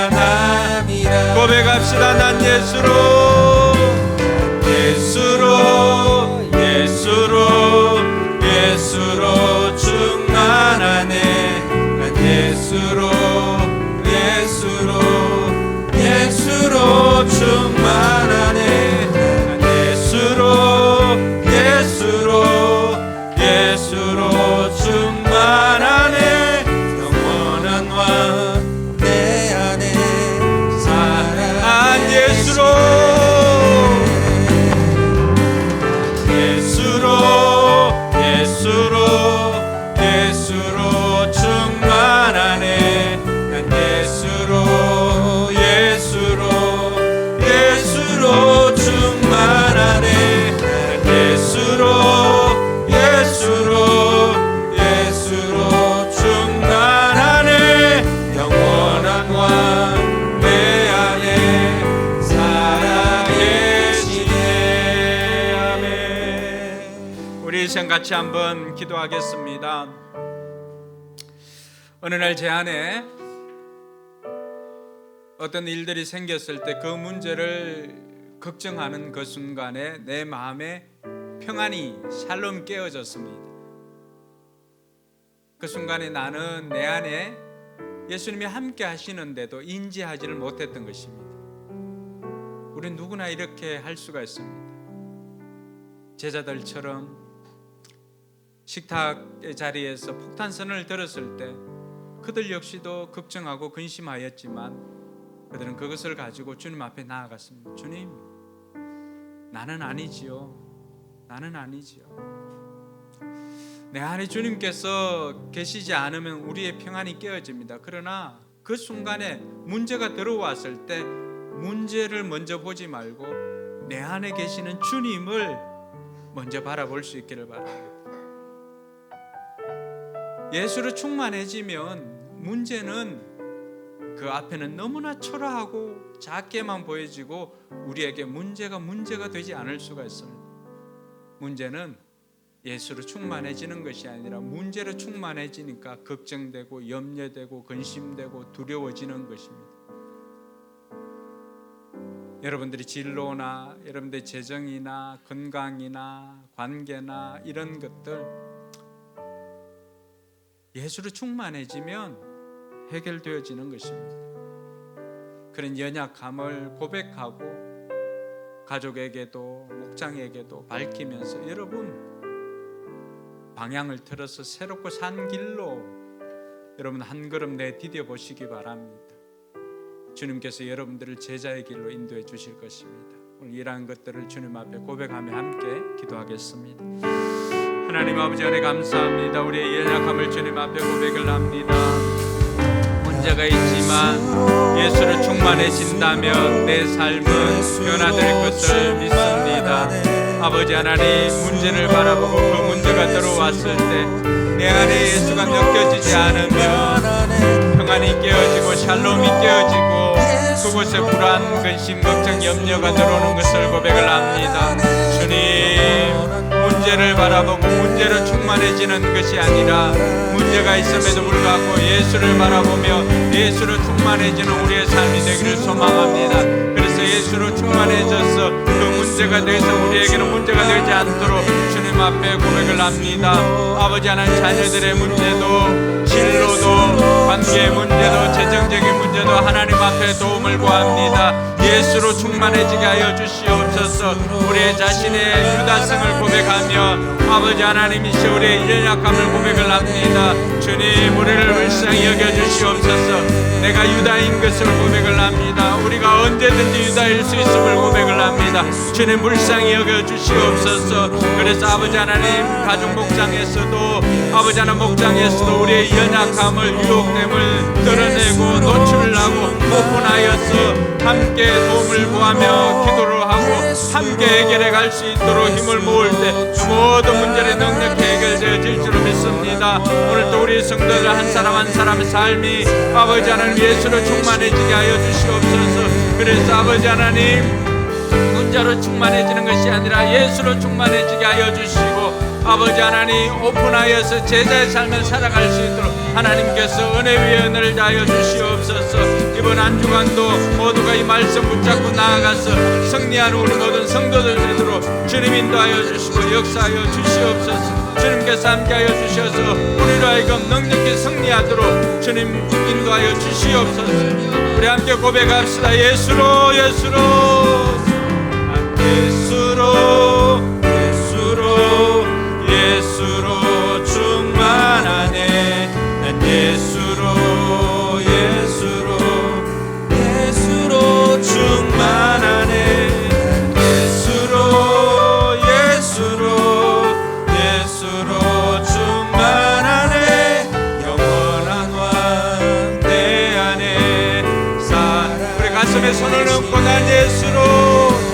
충만함이라. 고백합시다. 난 예수로 충만하네. 난 예수로 충만하네. 난 예수로 충만하네. 영원한 왕 내 안에 살아계시네. 예수로 충만하네. 난 예수로 충만하네. 난 예수로 충만하네. 영원한 왕 내 안에 살아계시네. 아멘. 우리 이 시간 같이 한번 기도하겠습니다. 어느 날 제 안에 어떤 일들이 생겼을 때 그 문제를 걱정하는 그 순간에 내 마음에 평안이 샬롬 깨어졌습니다. 그 순간에 나는 내 안에 예수님이 함께 하시는데도 인지하지를 못했던 것입니다. 우린 누구나 이렇게 할 수가 있습니다. 제자들처럼 식탁의 자리에서 폭탄선을 들었을 때 그들 역시도 걱정하고 근심하였지만 그들은 그것을 가지고 주님 앞에 나아갔습니다. 주님, 나는 아니지요. 나는 아니지요. 내 안에 주님께서 계시지 않으면 우리의 평안이 깨어집니다. 그러나 그 순간에 문제가 들어왔을 때 문제를 먼저 보지 말고 내 안에 계시는 주님을 먼저 바라볼 수 있기를 바랍니다. 예수로 충만해지면 문제는 그 앞에는 너무나 초라하고 작게만 보여지고 우리에게 문제가 되지 않을 수가 있습니다. 문제는 예수로 충만해지는 것이 아니라 문제로 충만해지니까 걱정되고 염려되고 근심되고 두려워지는 것입니다. 여러분들이 진로나 여러분들의 재정이나 건강이나 관계나 이런 것들 예수로 충만해지면 해결되어지는 것입니다. 그런 연약함을 고백하고 가족에게도 목장에게도 밝히면서 여러분 방향을 틀어서 새롭고 산 길로 여러분 한 걸음 내디뎌 보시기 바랍니다. 주님께서 여러분들을 제자의 길로 인도해 주실 것입니다. 오늘 이러한 것들을 주님 앞에 고백하며 함께 기도하겠습니다. 하나님 아버지 은혜 감사합니다. 우리의 연약함을 주님 앞에 고백을 합니다. 문제가 있지만 예수를 충만해진다면 내 삶은 변화될 것을 믿습니다. 아버지 하나님, 문제를 바라보고 그 문제가 들어왔을 때 내 안에 예수가 느껴지지 않으면 평안이 깨어지고 샬롬이 깨어지고 그곳에 불안, 근심, 걱정, 염려가 들어오는 것을 고백을 합니다. 주님, 문제를 바라보고 문제로 충만해지는 것이 아니라 문제가 있음에도 불구하고 예수를 바라보며 예수로 충만해지는 우리의 삶이 되기를 소망합니다. 그래서 예수로 충만해져서 그 문제가 돼서 우리에게는 문제가 되지 않도록 주님 앞에 고백을 합니다. 아버지 하나님, 자녀들의 문제도 진로도 관계의 문제도 재정적인 문제도 하나님 앞에 도움을 구합니다. 예수로 충만해지게 하여 주시옵소서. 우리의 자신의 유다성을 고백하며 아버지 하나님이시 우리의 연약함을 고백을 합니다. 주님, 우리를 불쌍히 여겨주시옵소서. 내가 유다인 것을 고백을 합니다. 우리가 언제든지 유다일 수 있음을 고백을 합니다. 주님, 불쌍히 여겨주시옵소서. 그래서 아버지 하나님, 가족 목장에서도 아버지 하나님 목장에서도 우리의 연약함을 유혹됨을 드러내고 노출하고 오픈하여서 함께 도움을 구하며 기도를 하고 함께 해결해 갈 수 있도록 힘을 모을 때 모든 문제를 넉넉히 해결되어질 줄 믿습니다. 오늘도 우리 성도들 한 사람 한 사람의 삶이 아버지 하나님 예수로 충만해지게 하여 주시옵소서. 그래서 아버지 하나님, 문제로 충만해지는 것이 아니라 예수로 충만해지게 하여 주시고 아버지 하나님, 오픈하여서 제자의 삶을 살아갈 수 있도록 하나님께서 은혜 위에 은혜를 다하여 주시옵소서. 이번 한 주간도 모두가 이 말씀 붙잡고 나아가서 승리하는 우리 모든 성도들 되도록 주님 인도하여 주시고 역사하여 주시옵소서. 주님께서 함께하여 주셔서 우리로 하여금 능력히 승리하도록 주님 인도하여 주시옵소서. 우리 함께 고백합시다. 예수로 예수로 예수로 예수로 예수로 충만하네. 난 예수로 예수로 예수로 충만하네. 예수로 예수로 예수로 충만하네. 영원한 왕 내 안에 우리 가슴에 손을 얹고 난 예수로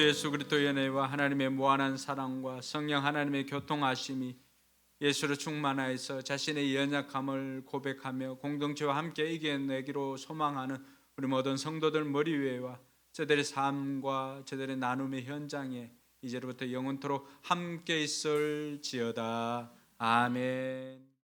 예수 그리스도의 은혜와 하나님의 무한한 사랑과 성령 하나님의 교통하심이 예수로 충만하여서 자신의 연약함을 고백하며 공동체와 함께 이겨내기로 소망하는 우리 모든 성도들 머리 위에와 저들의 삶과 저들의 나눔의 현장에 이제로부터 영원토록 함께 있을지어다. 아멘.